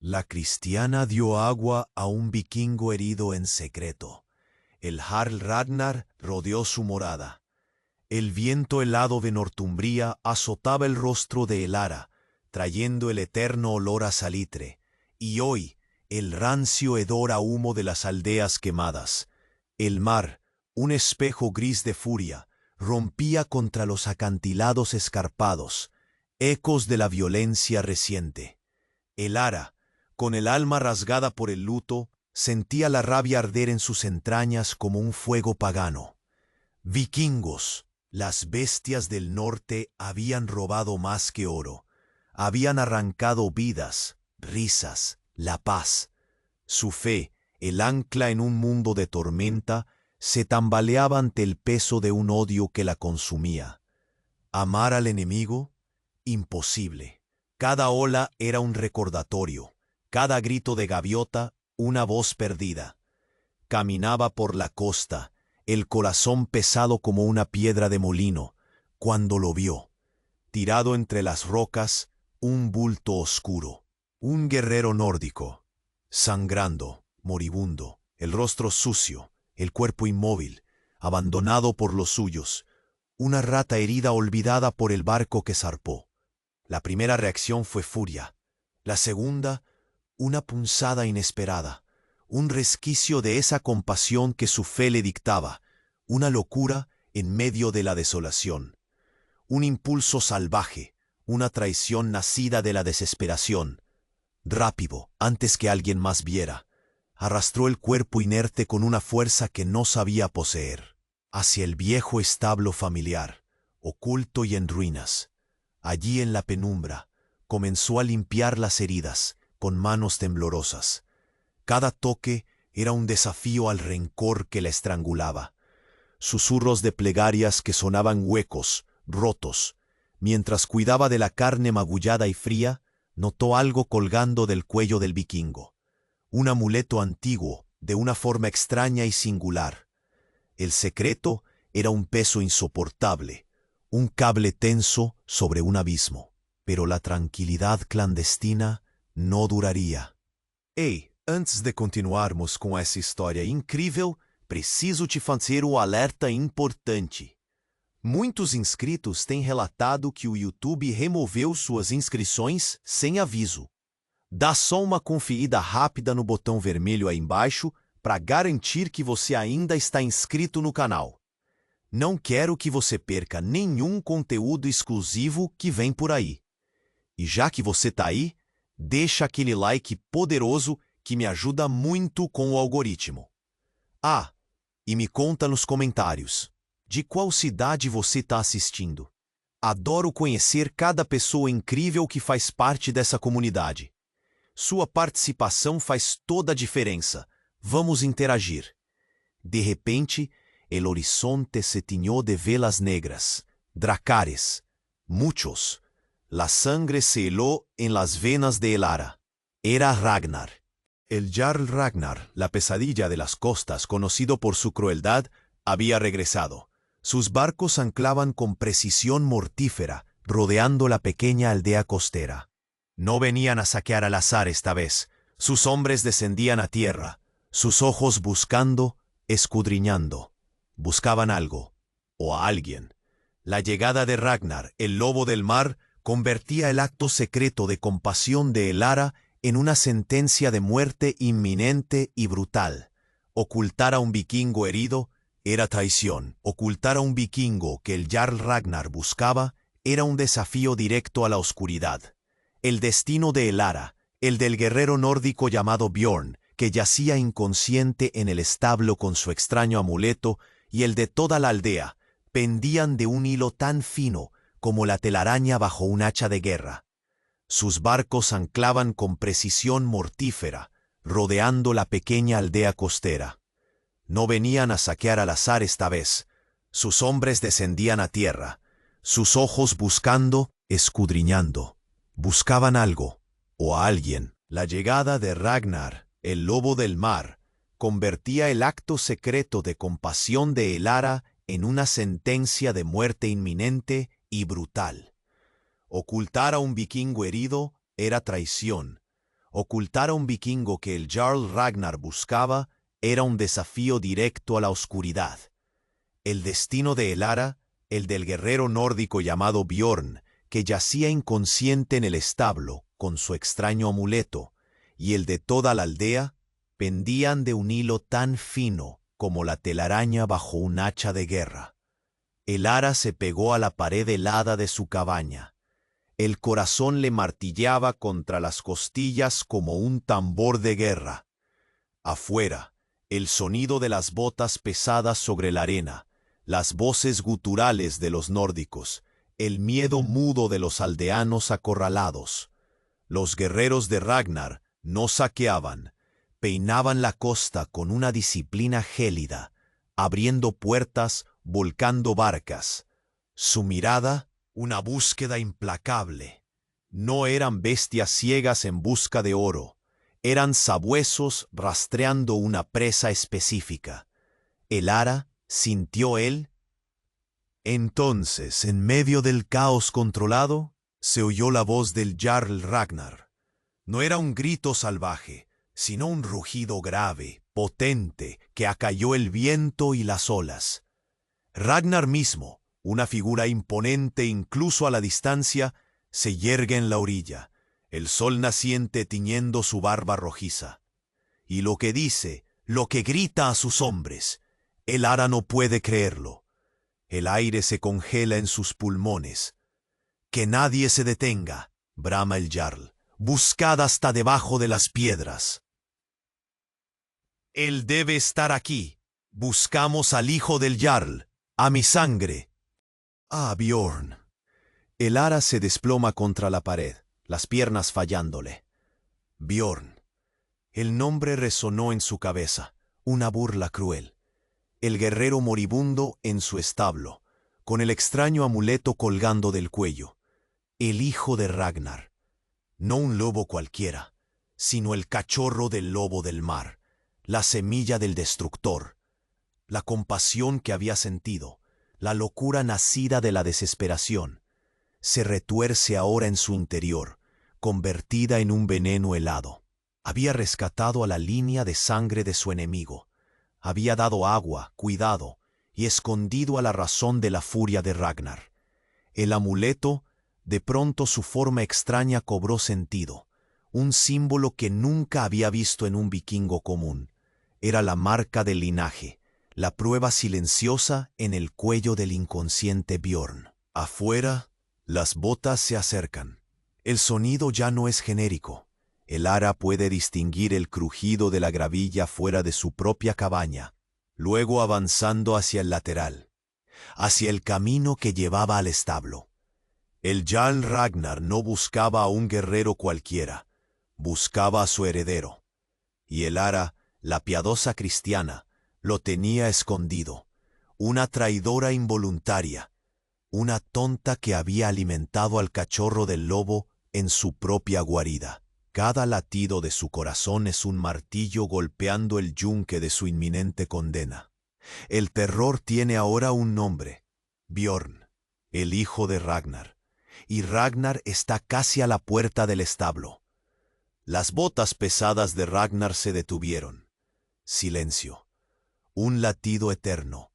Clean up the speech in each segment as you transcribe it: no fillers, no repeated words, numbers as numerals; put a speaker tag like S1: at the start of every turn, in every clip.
S1: La cristiana dio agua a un vikingo herido en secreto. El Jarl Ragnar rodeó su morada. El viento helado de Northumbria azotaba el rostro de Elara, trayendo el eterno olor a salitre, y hoy el rancio hedor a humo de las aldeas quemadas. El mar, un espejo gris de furia, rompía contra los acantilados escarpados, ecos de la violencia reciente. Elara, con el alma rasgada por el luto, sentía la rabia arder en sus entrañas como un fuego pagano. Vikingos, las bestias del norte, habían robado más que oro. Habían arrancado vidas, risas, la paz. Su fe, el ancla en un mundo de tormenta, se tambaleaba ante el peso de un odio que la consumía. ¿Amar al enemigo? Imposible. Cada ola era un recordatorio, cada grito de gaviota una voz perdida. Caminaba por la costa, el corazón pesado como una piedra de molino, cuando lo vio. Tirado entre las rocas, un bulto oscuro, un guerrero nórdico, sangrando, moribundo, el rostro sucio, el cuerpo inmóvil, abandonado por los suyos, una rata herida olvidada por el barco que zarpó. La primera reacción fue furia, la segunda, una punzada inesperada, un resquicio de esa compasión que su fe le dictaba, una locura en medio de la desolación, un impulso salvaje, una traición nacida de la desesperación. Rápido, antes que alguien más viera, arrastró el cuerpo inerte con una fuerza que no sabía poseer, hacia el viejo establo familiar, oculto y en ruinas. Allí en la penumbra, comenzó a limpiar las heridas, con manos temblorosas. Cada toque era un desafío al rencor que la estrangulaba. Susurros de plegarias que sonaban huecos, rotos. Mientras cuidaba de la carne magullada y fría, notó algo colgando del cuello del vikingo. Un amuleto antiguo, de una forma extraña y singular. El secreto era un peso insoportable, un cable tenso sobre un abismo. Pero la tranquilidad clandestina no duraria. Ei, antes de continuarmos com essa história incrível, preciso te fazer um alerta importante. Muitos inscritos têm relatado que o YouTube removeu suas inscrições sem aviso. Dá só uma conferida rápida no botão vermelho aí embaixo para garantir que você ainda está inscrito no canal. Não quero que você perca nenhum conteúdo exclusivo que vem por aí. E já que você tá aí, deixa aquele like poderoso que me ajuda muito com o algoritmo. Ah, e me conta nos comentários, de qual cidade você está assistindo? Adoro conhecer cada pessoa incrível que faz parte dessa comunidade. Sua participação faz toda a diferença. Vamos interagir. De repente, el horizonte se tiñó de velas negras, dracares, muchos. La sangre se heló en las venas de Elara. Era Ragnar. El Jarl Ragnar, la pesadilla de las costas, conocido por su crueldad, había regresado. Sus barcos anclaban con precisión mortífera, rodeando la pequeña aldea costera. No venían a saquear al azar esta vez. Sus hombres descendían a tierra, sus ojos buscando, escudriñando. Buscaban algo, o a alguien. La llegada de Ragnar, el lobo del mar, convertía el acto secreto de compasión de Elara en una sentencia de muerte inminente y brutal. Ocultar a un vikingo herido era traición. Ocultar a un vikingo que el Jarl Ragnar buscaba era un desafío directo a la oscuridad. El destino de Elara, el del guerrero nórdico llamado Bjorn, que yacía inconsciente en el establo con su extraño amuleto, y el de toda la aldea, pendían de un hilo tan fino como la telaraña bajo un hacha de guerra. Sus barcos anclaban con precisión mortífera, rodeando la pequeña aldea costera. No venían a saquear al azar esta vez. Sus hombres descendían a tierra, sus ojos buscando, escudriñando. Buscaban algo, o a alguien. La llegada de Ragnar, el lobo del mar, convertía el acto secreto de compasión de Elara en una sentencia de muerte inminente y brutal. Ocultar a un vikingo herido era traición. Ocultar a un vikingo que el Jarl Ragnar buscaba era un desafío directo a la oscuridad. El destino de Elara, el del guerrero nórdico llamado Bjorn, que yacía inconsciente en el establo con su extraño amuleto, y el de toda la aldea, pendían de un hilo tan fino como la telaraña bajo un hacha de guerra. Elara se pegó a la pared helada de su cabaña. El corazón le martilleaba contra las costillas como un tambor de guerra. Afuera, el sonido de las botas pesadas sobre la arena, las voces guturales de los nórdicos, el miedo mudo de los aldeanos acorralados. Los guerreros de Ragnar no saqueaban, peinaban la costa con una disciplina gélida, abriendo puertas, volcando barcas. Su mirada, una búsqueda implacable. No eran bestias ciegas en busca de oro, eran sabuesos rastreando una presa específica. Elara sintió él. Entonces, en medio del caos controlado, se oyó la voz del Jarl Ragnar. No era un grito salvaje, sino un rugido grave, potente, que acalló el viento y las olas. Ragnar mismo, una figura imponente incluso a la distancia, se yergue en la orilla, el sol naciente tiñendo su barba rojiza. Y lo que dice, lo que grita a sus hombres, Elara no puede creerlo. El aire se congela en sus pulmones. Que nadie se detenga, brama el Jarl. Buscad hasta debajo de las piedras. Él debe estar aquí. Buscamos al hijo del Jarl, a mi sangre. Ah, Bjorn. Elara se desploma contra la pared, las piernas fallándole. Bjorn. El nombre resonó en su cabeza, una burla cruel. El guerrero moribundo en su establo, con el extraño amuleto colgando del cuello. El hijo de Ragnar. No un lobo cualquiera, sino el cachorro del lobo del mar, la semilla del destructor. La compasión que había sentido, la locura nacida de la desesperación, se retuerce ahora en su interior, convertida en un veneno helado. Había rescatado a la línea de sangre de su enemigo. Había dado agua, cuidado, y escondido a la razón de la furia de Ragnar. El amuleto, de pronto su forma extraña cobró sentido, un símbolo que nunca había visto en un vikingo común. Era la marca del linaje, la prueba silenciosa en el cuello del inconsciente Bjorn. Afuera, las botas se acercan. El sonido ya no es genérico. Elara puede distinguir el crujido de la gravilla fuera de su propia cabaña, luego avanzando hacia el lateral, hacia el camino que llevaba al establo. El Jarl Ragnar no buscaba a un guerrero cualquiera, buscaba a su heredero. Y Elara, la piadosa cristiana, lo tenía escondido, una traidora involuntaria, una tonta que había alimentado al cachorro del lobo en su propia guarida. Cada latido de su corazón es un martillo golpeando el yunque de su inminente condena. El terror tiene ahora un nombre, Bjorn, el hijo de Ragnar, y Ragnar está casi a la puerta del establo. Las botas pesadas de Ragnar se detuvieron. Silencio. Un latido eterno.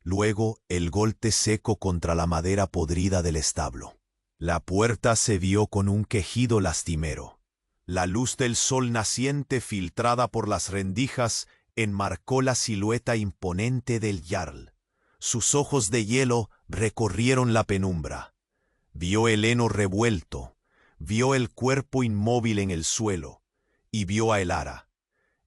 S1: Luego el golpe seco contra la madera podrida del establo. La puerta se vio con un quejido lastimero. La luz del sol naciente filtrada por las rendijas enmarcó la silueta imponente del Jarl. Sus ojos de hielo recorrieron la penumbra. Vio el heno revuelto, vio el cuerpo inmóvil en el suelo, y vio a Elara.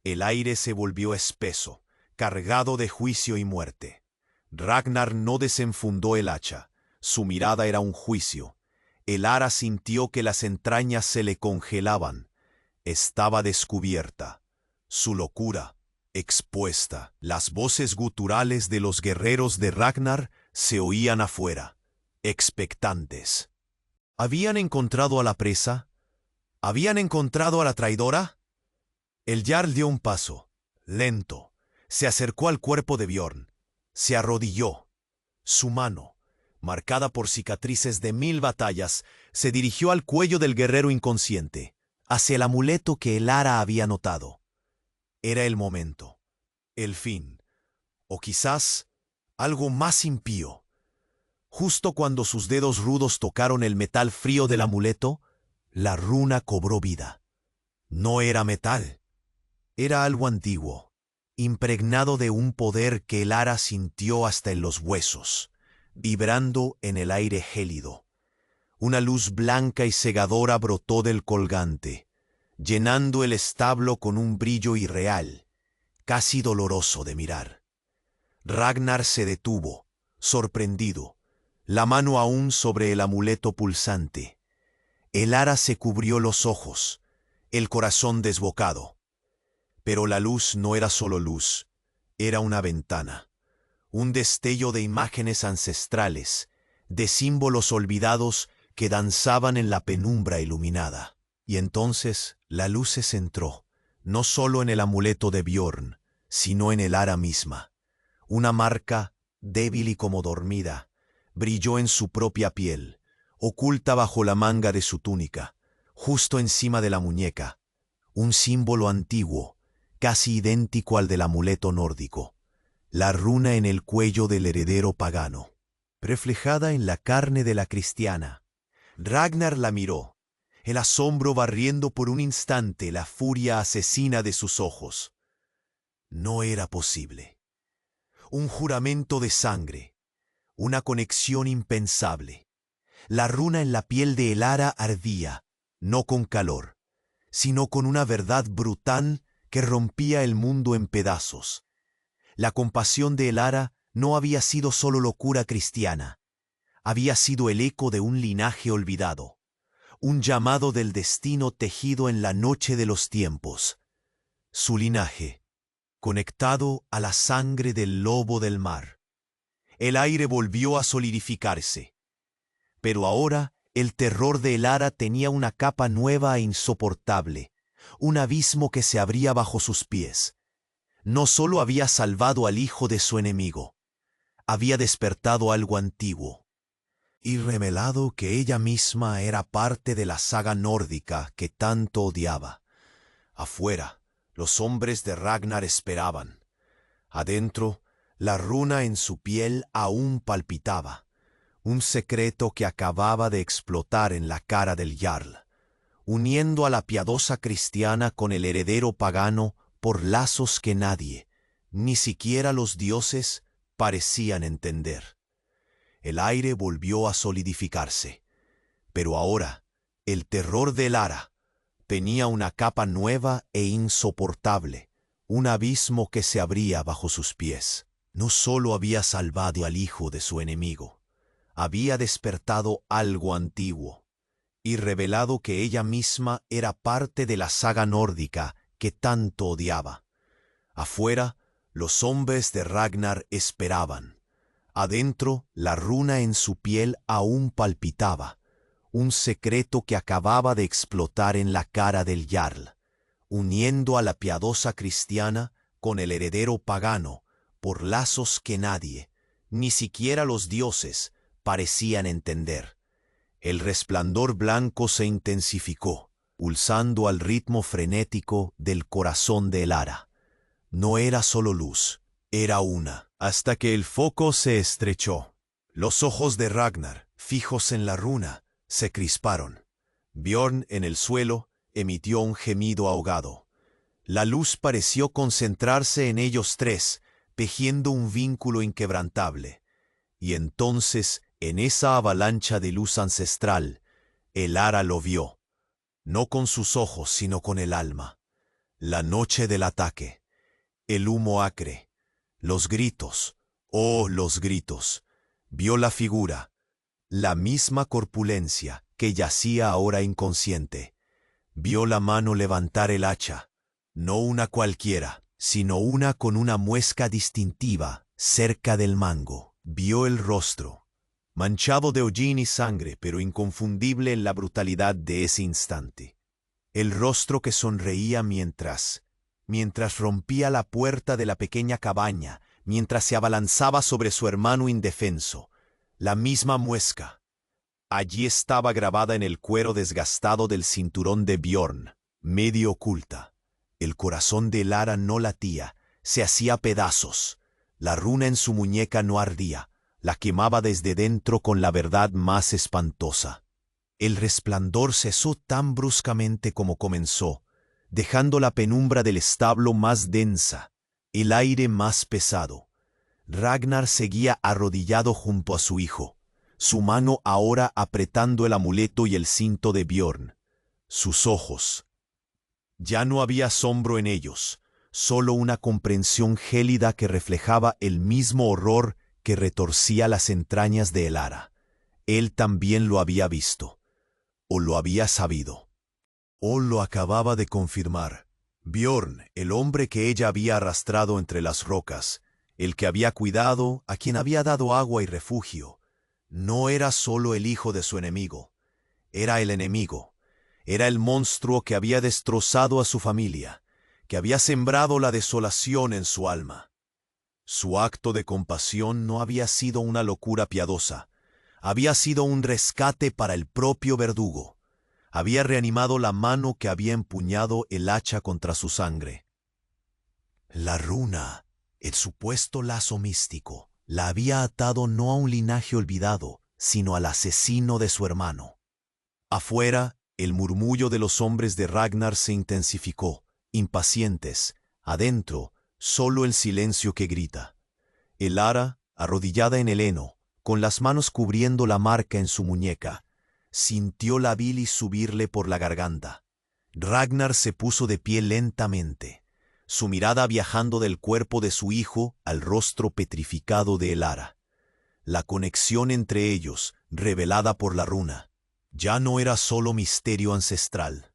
S1: El aire se volvió espeso, cargado de juicio y muerte. Ragnar no desenfundó el hacha, su mirada era un juicio. Elara sintió que las entrañas se le congelaban. Estaba descubierta, su locura expuesta. Las voces guturales de los guerreros de Ragnar se oían afuera, expectantes. ¿Habían encontrado a la presa? ¿Habían encontrado a la traidora? El Jarl dio un paso, lento, se acercó al cuerpo de Bjorn, se arrodilló. Su mano, marcada por cicatrices de 1000 batallas, se dirigió al cuello del guerrero inconsciente. hacia el amuleto que Elara había notado. Era el momento, el fin, o quizás algo más impío. Justo cuando sus dedos rudos tocaron el metal frío del amuleto, la runa cobró vida. No era metal, era algo antiguo, impregnado de un poder que Elara sintió hasta en los huesos, vibrando en el aire gélido. Una luz blanca y cegadora brotó del colgante, llenando el establo con un brillo irreal, casi doloroso de mirar. Ragnar se detuvo, sorprendido, la mano aún sobre el amuleto pulsante. Elara se cubrió los ojos, el corazón desbocado. Pero la luz no era solo luz, era una ventana, un destello de imágenes ancestrales, de símbolos olvidados que danzaban en la penumbra iluminada. Y entonces la luz se centró, no solo en el amuleto de Bjorn, sino en Elara misma. Una marca, débil y como dormida, brilló en su propia piel, oculta bajo la manga de su túnica, justo encima de la muñeca, un símbolo antiguo, casi idéntico al del amuleto nórdico, la runa en el cuello del heredero pagano, reflejada en la carne de la cristiana. Ragnar la miró, el asombro barriendo por un instante la furia asesina de sus ojos. No era posible. Un juramento de sangre, una conexión impensable. La runa en la piel de Elara ardía, no con calor, sino con una verdad brutal que rompía el mundo en pedazos. La compasión de Elara no había sido solo locura cristiana, había sido el eco de un linaje olvidado, un llamado del destino tejido en la noche de los tiempos. Su linaje, conectado a la sangre del lobo del mar. El aire volvió a solidificarse. Pero ahora el terror de Elara tenía una capa nueva e insoportable, un abismo que se abría bajo sus pies. No solo había salvado al hijo de su enemigo, había despertado algo antiguo, y revelado que ella misma era parte de la saga nórdica que tanto odiaba. Afuera, los hombres de Ragnar esperaban. Adentro, la runa en su piel aún palpitaba, un secreto que acababa de explotar en la cara del Jarl, uniendo a la piadosa cristiana con el heredero pagano por lazos que nadie, ni siquiera los dioses, parecían entender. El aire volvió a solidificarse, pero ahora el terror de Elara tenía una capa nueva e insoportable, un abismo que se abría bajo sus pies. No solo había salvado al hijo de su enemigo, había despertado algo antiguo, y revelado que ella misma era parte de la saga nórdica que tanto odiaba. Afuera, los hombres de Ragnar esperaban. Adentro, la runa en su piel aún palpitaba, un secreto que acababa de explotar en la cara del Jarl, uniendo a la piadosa cristiana con el heredero pagano por lazos que nadie, ni siquiera los dioses, parecían entender. El resplandor blanco se intensificó, pulsando al ritmo frenético del corazón de Elara. No era solo luz, era una, hasta que el foco se estrechó. Los ojos de Ragnar, fijos en la runa, se crisparon. Bjorn, en el suelo, emitió un gemido ahogado. La luz pareció concentrarse en ellos tres, tejiendo un vínculo inquebrantable. Y entonces, en esa avalancha de luz ancestral, Elara lo vio, no con sus ojos sino con el alma. La noche del ataque, el humo acre, los gritos, oh los gritos. Vio la figura, la misma corpulencia que yacía ahora inconsciente. Vio la mano levantar el hacha, no una cualquiera, sino una con una muesca distintiva cerca del mango. Vio el rostro, manchado de hollín y sangre, pero inconfundible en la brutalidad de ese instante. El rostro que sonreía mientras rompía la puerta de la pequeña cabaña, mientras se abalanzaba sobre su hermano indefenso. La misma muesca. Allí estaba grabada en el cuero desgastado del cinturón de Bjorn. medio oculta. El corazón de Elara no latía, se hacía pedazos. La runa en su muñeca no ardía, la quemaba desde dentro con la verdad más espantosa. El resplandor cesó tan bruscamente como comenzó, dejando la penumbra del establo más densa, el aire más pesado. Ragnar seguía arrodillado junto a su hijo, su mano ahora apretando el amuleto y el cinto de Bjorn. Sus ojos. Ya no había asombro en ellos, solo una comprensión gélida que reflejaba el mismo horror que retorcía las entrañas de Elara. Él también lo había visto, o lo había sabido, o lo acababa de confirmar. Bjorn, el hombre que ella había arrastrado entre las rocas, el que había cuidado, a quien había dado agua y refugio, no era solo el hijo de su enemigo, era el enemigo. Era el monstruo que había destrozado a su familia, que había sembrado la desolación en su alma. Su acto de compasión no había sido una locura piadosa, había sido un rescate para el propio verdugo. Había reanimado la mano que había empuñado el hacha contra su sangre. La runa, el supuesto lazo místico, la había atado no a un linaje olvidado, sino al asesino de su hermano. Afuera, el murmullo de los hombres de Ragnar se intensificó, impacientes. Adentro, solo el silencio que grita. Elara, arrodillada en el heno, con las manos cubriendo la marca en su muñeca, sintió la bilis subirle por la garganta. Ragnar se puso de pie lentamente, su mirada viajando del cuerpo de su hijo al rostro petrificado de Elara. La conexión entre ellos, revelada por la runa, ya no era solo misterio ancestral.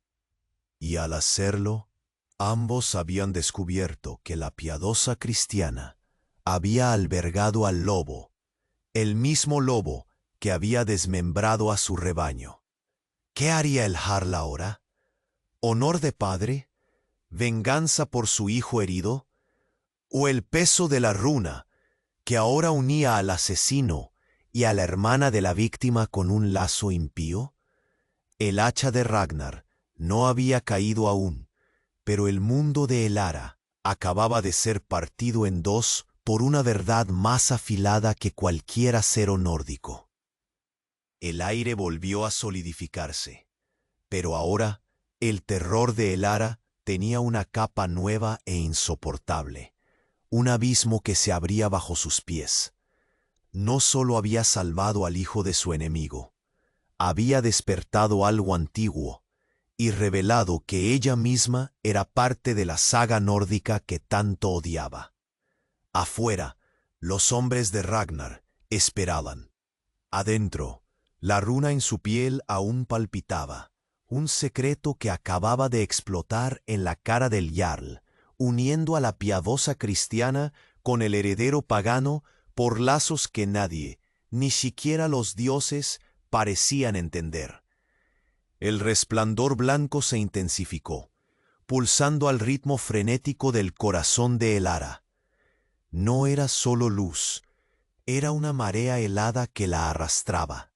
S1: Y al hacerlo, ambos habían descubierto que la piadosa cristiana había albergado al lobo, el mismo lobo que había desmembrado a su rebaño. ¿Qué haría el jarl ahora? ¿Honor de padre? ¿Venganza por su hijo herido? ¿O el peso de la runa que ahora unía al asesino y a la hermana de la víctima con un lazo impío? El hacha de Ragnar no había caído aún, pero el mundo de Elara acababa de ser partido en dos por una verdad más afilada que cualquier acero nórdico. El aire volvió a solidificarse, pero ahora el terror de Elara tenía una capa nueva e insoportable, un abismo que se abría bajo sus pies. No solo había salvado al hijo de su enemigo, había despertado algo antiguo y revelado que ella misma era parte de la saga nórdica que tanto odiaba. Afuera, los hombres de Ragnar esperaban. Adentro, la runa en su piel aún palpitaba, un secreto que acababa de explotar en la cara del jarl, uniendo a la piadosa cristiana con el heredero pagano por lazos que nadie, ni siquiera los dioses, parecían entender. El resplandor blanco se intensificó, pulsando al ritmo frenético del corazón de Elara. No era solo luz, era una marea helada que la arrastraba.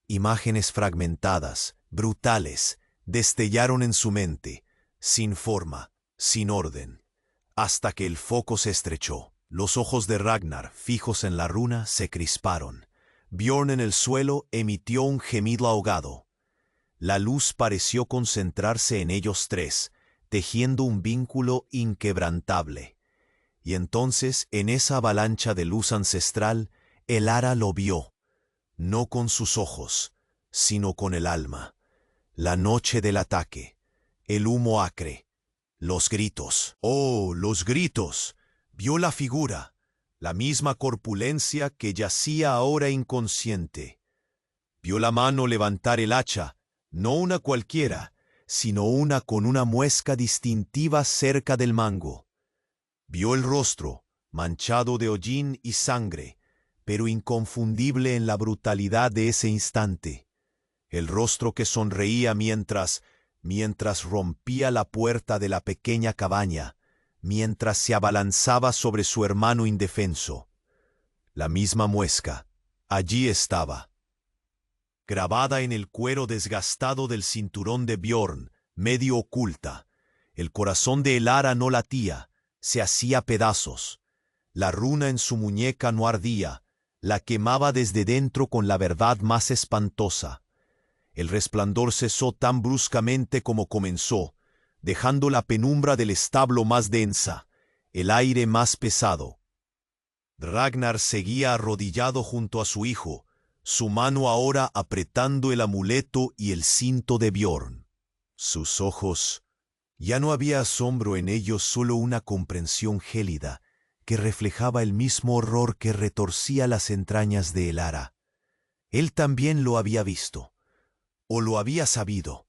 S1: Imágenes fragmentadas, brutales, destellaron en su mente, sin forma, sin orden, hasta que el foco se estrechó. Los ojos de Ragnar, fijos en la runa, se crisparon. Bjorn en el suelo emitió un gemido ahogado. La luz pareció concentrarse en ellos tres, tejiendo un vínculo inquebrantable. Y entonces, en esa avalancha de luz ancestral, Elara lo vio, no con sus ojos, sino con el alma. La noche del ataque, el humo acre, los gritos. ¡Oh, los gritos! Vio la figura, la misma corpulencia que yacía ahora inconsciente. Vio la mano levantar el hacha, no una cualquiera, sino una con una muesca distintiva cerca del mango. Vio el rostro, manchado de hollín y sangre, pero inconfundible en la brutalidad de ese instante. El rostro que sonreía mientras rompía la puerta de la pequeña cabaña, mientras se abalanzaba sobre su hermano indefenso. La misma muesca, allí estaba. Grabada en el cuero desgastado del cinturón de Bjorn, medio oculta. El corazón de Elara no latía, se hacía pedazos. La runa en su muñeca no ardía, la quemaba desde dentro con la verdad más espantosa. El resplandor cesó tan bruscamente como comenzó, dejando la penumbra del establo más densa, el aire más pesado. Ragnar seguía arrodillado junto a su hijo, su mano ahora apretando el amuleto y el cinto de Bjorn. Sus ojos, ya no había asombro en ellos, solo una comprensión gélida que reflejaba el mismo horror que retorcía las entrañas de Elara. Él también lo había visto, o lo había sabido,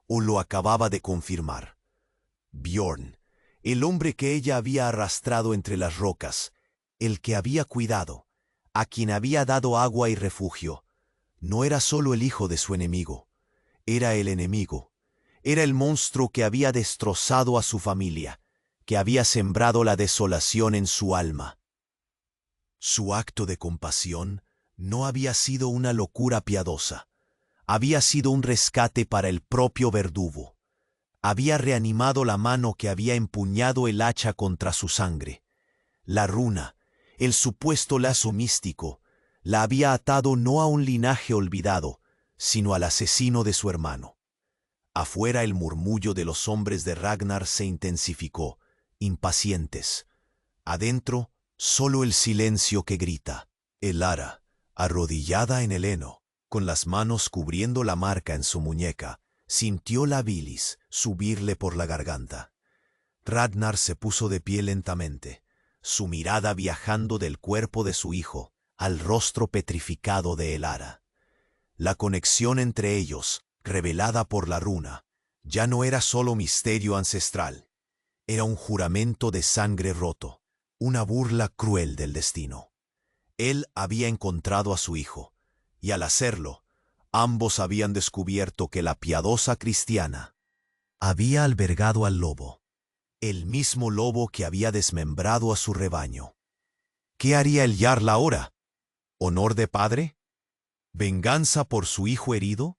S1: o lo acababa de confirmar. Bjorn, el hombre que ella había arrastrado entre las rocas, el que había cuidado, a quien había dado agua y refugio, no era solo el hijo de su enemigo, era el enemigo. Era el monstruo que había destrozado a su familia, que había sembrado la desolación en su alma. Su acto de compasión no había sido una locura piadosa, había sido un rescate para el propio verdugo. Había reanimado la mano que había empuñado el hacha contra su sangre. La runa, el supuesto lazo místico, la había atado no a un linaje olvidado, sino al asesino de su hermano. Afuera el murmullo de los hombres de Ragnar se intensificó, impacientes. Adentro, solo el silencio que grita. Elara, arrodillada en el heno, con las manos cubriendo la marca en su muñeca, sintió la bilis subirle por la garganta. Ragnar se puso de pie lentamente, su mirada viajando del cuerpo de su hijo al rostro petrificado de Elara. La conexión entre ellos, revelada por la runa, ya no era solo misterio ancestral, era un juramento de sangre roto, una burla cruel del destino. Él había encontrado a su hijo, y al hacerlo, ambos habían descubierto que la piadosa cristiana había albergado al lobo, el mismo lobo que había desmembrado a su rebaño. ¿Qué haría el Jarl ahora? ¿Honor de padre? ¿Venganza por su hijo herido?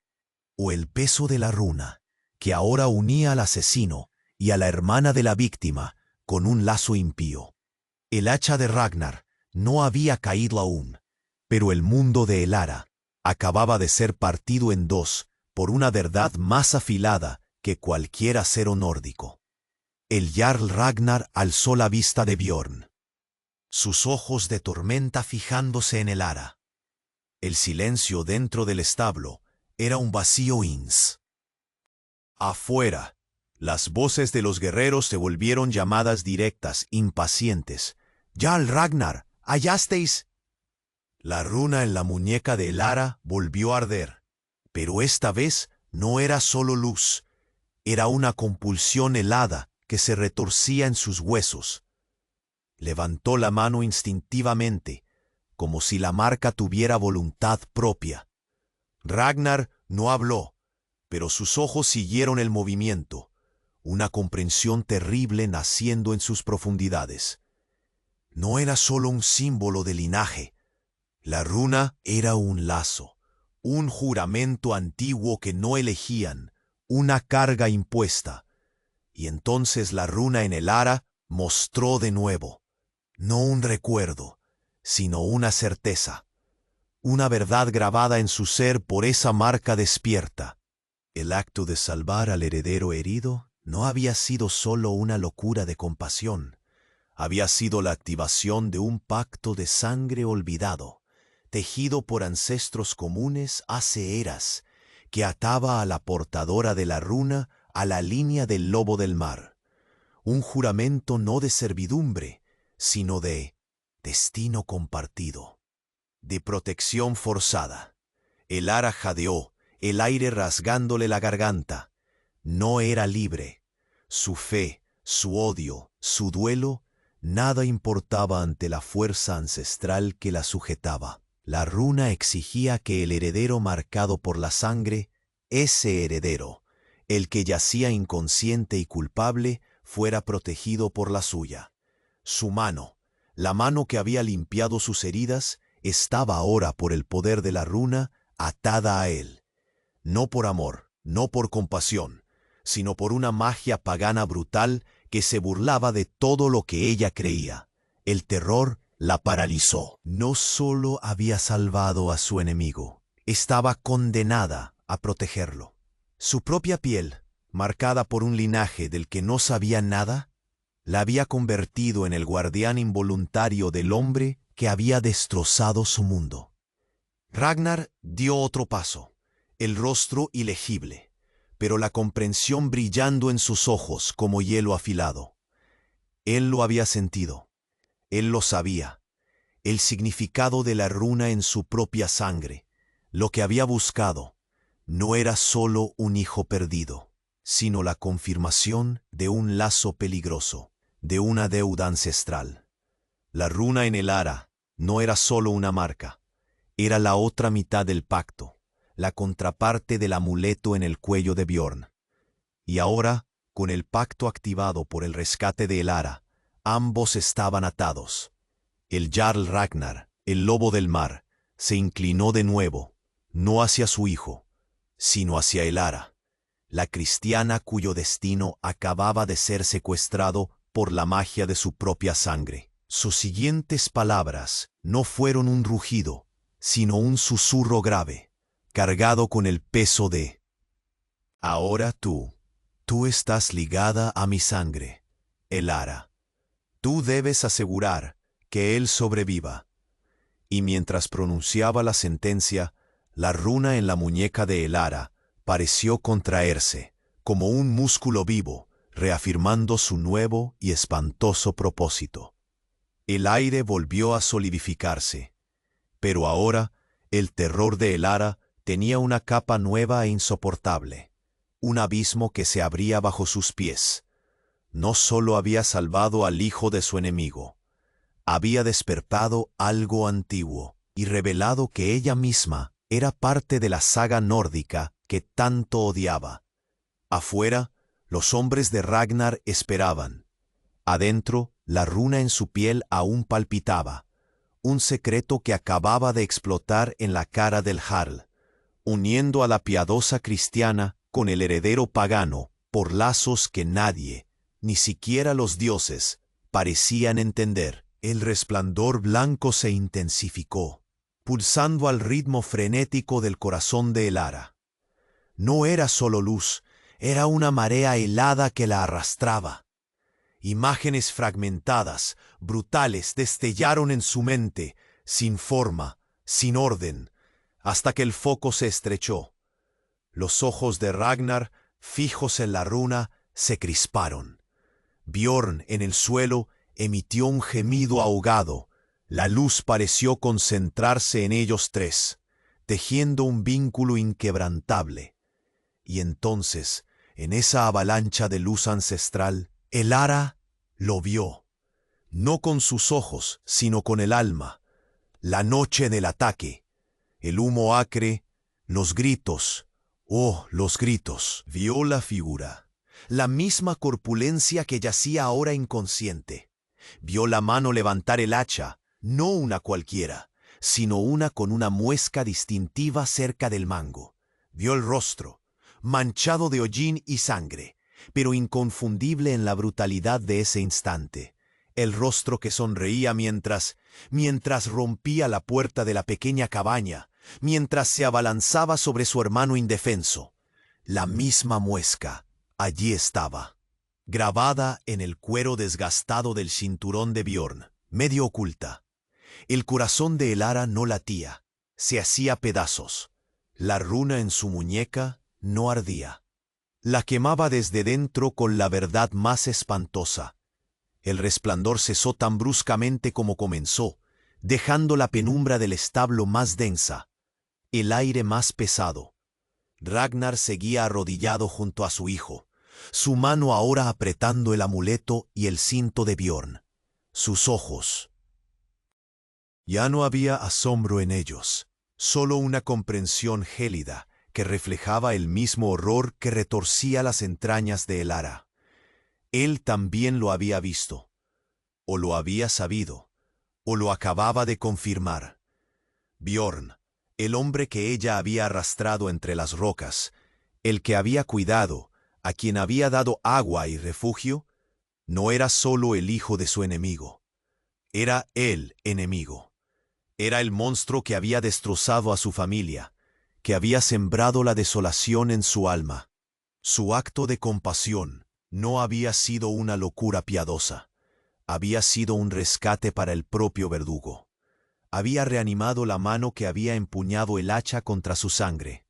S1: ¿O el peso de la runa, que ahora unía al asesino y a la hermana de la víctima con un lazo impío? El hacha de Ragnar no había caído aún, pero el mundo de Elara acababa de ser partido en dos por una verdad más afilada que cualquier acero nórdico. El Jarl Ragnar alzó la vista de Bjorn, sus ojos de tormenta fijándose en Elara. El silencio dentro del establo era un vacío ins. Afuera, las voces de los guerreros se volvieron llamadas directas, impacientes. «Jarl Ragnar, ¿hallasteis?» La runa en la muñeca de Elara volvió a arder, pero esta vez no era solo luz, era una compulsión helada que se retorcía en sus huesos. Levantó la mano instintivamente, como si la marca tuviera voluntad propia. Ragnar no habló, pero sus ojos siguieron el movimiento, una comprensión terrible naciendo en sus profundidades. No era solo un símbolo de linaje. La runa era un lazo, un juramento antiguo que no elegían, una carga impuesta. Y entonces la runa en Elara mostró de nuevo, no un recuerdo, sino una certeza. Una verdad grabada en su ser por esa marca despierta. El acto de salvar al heredero herido no había sido solo una locura de compasión. Había sido la activación de un pacto de sangre olvidado, tejido por ancestros comunes hace eras, que ataba a la portadora de la runa a la línea del lobo del mar. Un juramento no de servidumbre, sino de destino compartido, de protección forzada. Elara jadeó, el aire rasgándole la garganta. No era libre. Su fe, su odio, su duelo, nada importaba ante la fuerza ancestral que la sujetaba. La runa exigía que el heredero marcado por la sangre, ese heredero, el que yacía inconsciente y culpable, fuera protegido por la suya. Su mano, la mano que había limpiado sus heridas, estaba ahora por el poder de la runa atada a él. No por amor, no por compasión, sino por una magia pagana brutal que se burlaba de todo lo que ella creía. El terror la paralizó. No solo había salvado a su enemigo, estaba condenada a protegerlo. Su propia piel, marcada por un linaje del que no sabía nada, la había convertido en el guardián involuntario del hombre que había destrozado su mundo. Ragnar dio otro paso, el rostro ilegible, pero la comprensión brillando en sus ojos como hielo afilado. Él lo había sentido, él lo sabía, el significado de la runa en su propia sangre. Lo que había buscado no era solo un hijo perdido, sino la confirmación de un lazo peligroso, de una deuda ancestral. La runa en el ara no era solo una marca, era la otra mitad del pacto, la contraparte del amuleto en el cuello de Bjorn. Y ahora, con el pacto activado por el rescate de Elara, ambos estaban atados. El Jarl Ragnar, el lobo del mar, se inclinó de nuevo, no hacia su hijo, sino hacia Elara, la cristiana cuyo destino acababa de ser secuestrado por la magia de su propia sangre. Sus siguientes palabras no fueron un rugido, sino un susurro grave, cargado con el peso de: ahora tú estás ligada a mi sangre, Elara. Tú debes asegurar que él sobreviva. Y mientras pronunciaba la sentencia, la runa en la muñeca de Elara pareció contraerse, como un músculo vivo, reafirmando su nuevo y espantoso propósito. El aire volvió a solidificarse, pero ahora el terror de Elara tenía una capa nueva e insoportable, un abismo que se abría bajo sus pies. No solo había salvado al hijo de su enemigo, había despertado algo antiguo y revelado que ella misma era parte de la saga nórdica que tanto odiaba. Afuera, los hombres de Ragnar esperaban. Adentro, la runa en su piel aún palpitaba, un secreto que acababa de explotar en la cara del Jarl, uniendo a la piadosa cristiana con el heredero pagano por lazos que nadie, ni siquiera los dioses, parecían entender. El resplandor blanco se intensificó, pulsando al ritmo frenético del corazón de Elara. No era solo luz, era una marea helada que la arrastraba. Imágenes fragmentadas, brutales, destellaron en su mente, sin forma, sin orden, hasta que el foco se estrechó. Los ojos de Ragnar, fijos en la runa, se crisparon. Bjorn, en el suelo, emitió un gemido ahogado. La luz pareció concentrarse en ellos tres, tejiendo un vínculo inquebrantable. Y entonces, en esa avalancha de luz ancestral, Elara lo vio, no con sus ojos, sino con el alma. La noche del ataque, el humo acre, los gritos, oh, los gritos. Vio la figura, la misma corpulencia que yacía ahora inconsciente. Vio la mano levantar el hacha, no una cualquiera, sino una con una muesca distintiva cerca del mango. Vio el rostro, manchado de hollín y sangre, pero inconfundible en la brutalidad de ese instante. El rostro que sonreía mientras rompía la puerta de la pequeña cabaña, mientras se abalanzaba sobre su hermano indefenso. La misma muesca, allí estaba, grabada en el cuero desgastado del cinturón de Bjorn, medio oculta. El corazón de Elara no latía, se hacía pedazos. La runa en su muñeca no ardía. La quemaba desde dentro con la verdad más espantosa. El resplandor cesó tan bruscamente como comenzó, dejando la penumbra del establo más densa, el aire más pesado. Ragnar seguía arrodillado junto a su hijo, su mano ahora apretando el amuleto y el cinto de Bjorn. Sus ojos. Ya no había asombro en ellos, solo una comprensión gélida que reflejaba el mismo horror que retorcía las entrañas de Elara. Él también lo había visto, o lo había sabido, o lo acababa de confirmar. Bjorn, el hombre que ella había arrastrado entre las rocas, el que había cuidado, a quien había dado agua y refugio, no era solo el hijo de su enemigo. Era el enemigo. Era el monstruo que había destrozado a su familia, que había sembrado la desolación en su alma. Su acto de compasión no había sido una locura piadosa. Había sido un rescate para el propio verdugo. Había reanimado la mano que había empuñado el hacha contra su sangre.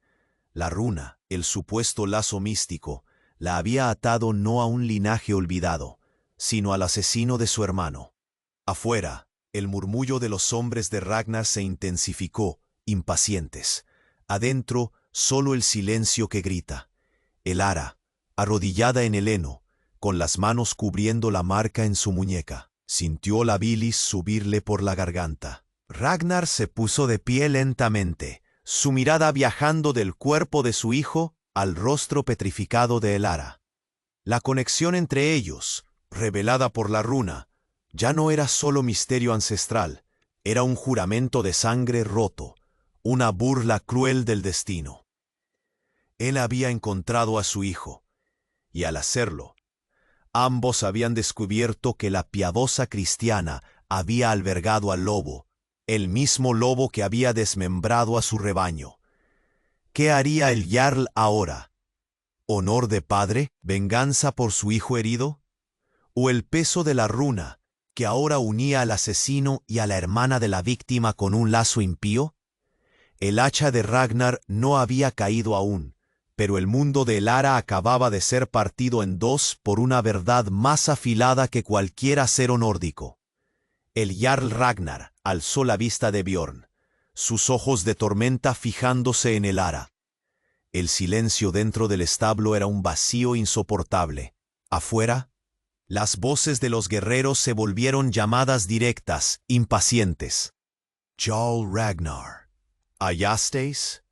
S1: La runa, el supuesto lazo místico, la había atado no a un linaje olvidado, sino al asesino de su hermano. Afuera, el murmullo de los hombres de Ragnar se intensificó, impacientes. Adentro, solo el silencio que grita. Elara, arrodillada en el heno, con las manos cubriendo la marca en su muñeca, sintió la bilis subirle por la garganta. Ragnar se puso de pie lentamente, su mirada viajando del cuerpo de su hijo al rostro petrificado de Elara. La conexión entre ellos, revelada por la runa, ya no era solo misterio ancestral, era un juramento de sangre roto, una burla cruel del destino. Él había encontrado a su hijo, y al hacerlo, ambos habían descubierto que la piadosa cristiana había albergado al lobo, el mismo lobo que había desmembrado a su rebaño. ¿Qué haría el Jarl ahora? ¿Honor de padre? ¿Venganza por su hijo herido? ¿O el peso de la runa, que ahora unía al asesino y a la hermana de la víctima con un lazo impío? El hacha de Ragnar no había caído aún, pero el mundo de Elara acababa de ser partido en dos por una verdad más afilada que cualquier acero nórdico. El Jarl Ragnar alzó la vista de Bjorn, sus ojos de tormenta fijándose en Elara. El silencio dentro del establo era un vacío insoportable. Afuera, las voces de los guerreros se volvieron llamadas directas, impacientes. Jarl Ragnar, ¿hallasteis?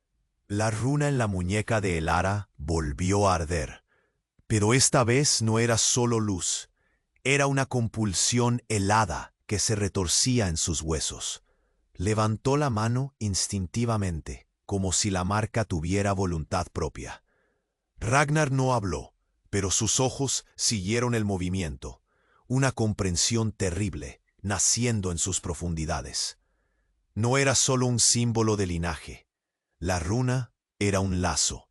S1: La runa en la muñeca de Elara volvió a arder. Pero esta vez no era solo luz, era una compulsión helada que se retorcía en sus huesos. Levantó la mano instintivamente, como si la marca tuviera voluntad propia. Ragnar no habló, pero sus ojos siguieron el movimiento, una comprensión terrible naciendo en sus profundidades. No era solo un símbolo de linaje. La runa era un lazo,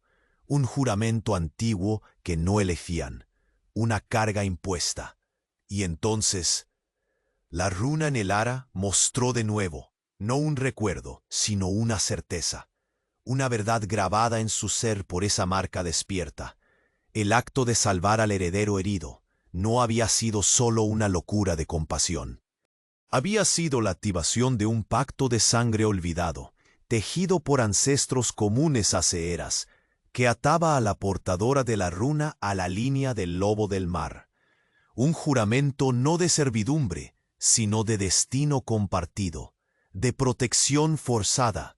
S1: un juramento antiguo que no elegían, una carga impuesta. Y entonces, la runa en Elara mostró de nuevo, no un recuerdo, sino una certeza, una verdad grabada en su ser por esa marca despierta. El acto de salvar al heredero herido no había sido solo una locura de compasión. Había sido la activación de un pacto de sangre olvidado, tejido por ancestros comunes hace eras, que ataba a la portadora de la runa a la línea del lobo del mar. Un juramento no de servidumbre, sino de destino compartido, de protección forzada.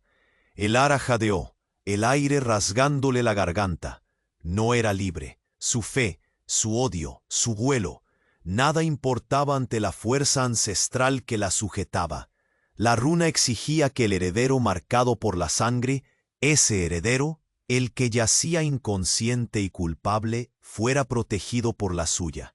S1: Elara jadeó, el aire rasgándole la garganta. No era libre. Su fe, su odio, su vuelo, nada importaba ante la fuerza ancestral que la sujetaba. La runa exigía que el heredero marcado por la sangre, ese heredero, el que yacía inconsciente y culpable, fuera protegido por la suya.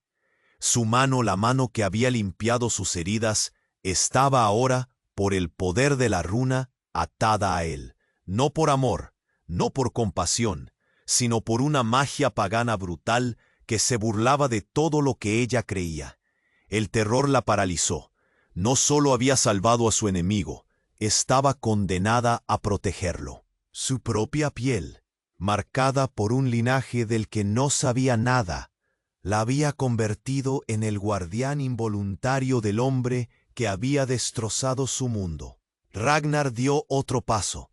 S1: Su mano, la mano que había limpiado sus heridas, estaba ahora, por el poder de la runa, atada a él, no por amor, no por compasión, sino por una magia pagana brutal que se burlaba de todo lo que ella creía. El terror la paralizó. No solo había salvado a su enemigo, estaba condenada a protegerlo. Su propia piel, marcada por un linaje del que no sabía nada, la había convertido en el guardián involuntario del hombre que había destrozado su mundo. Ragnar dio otro paso,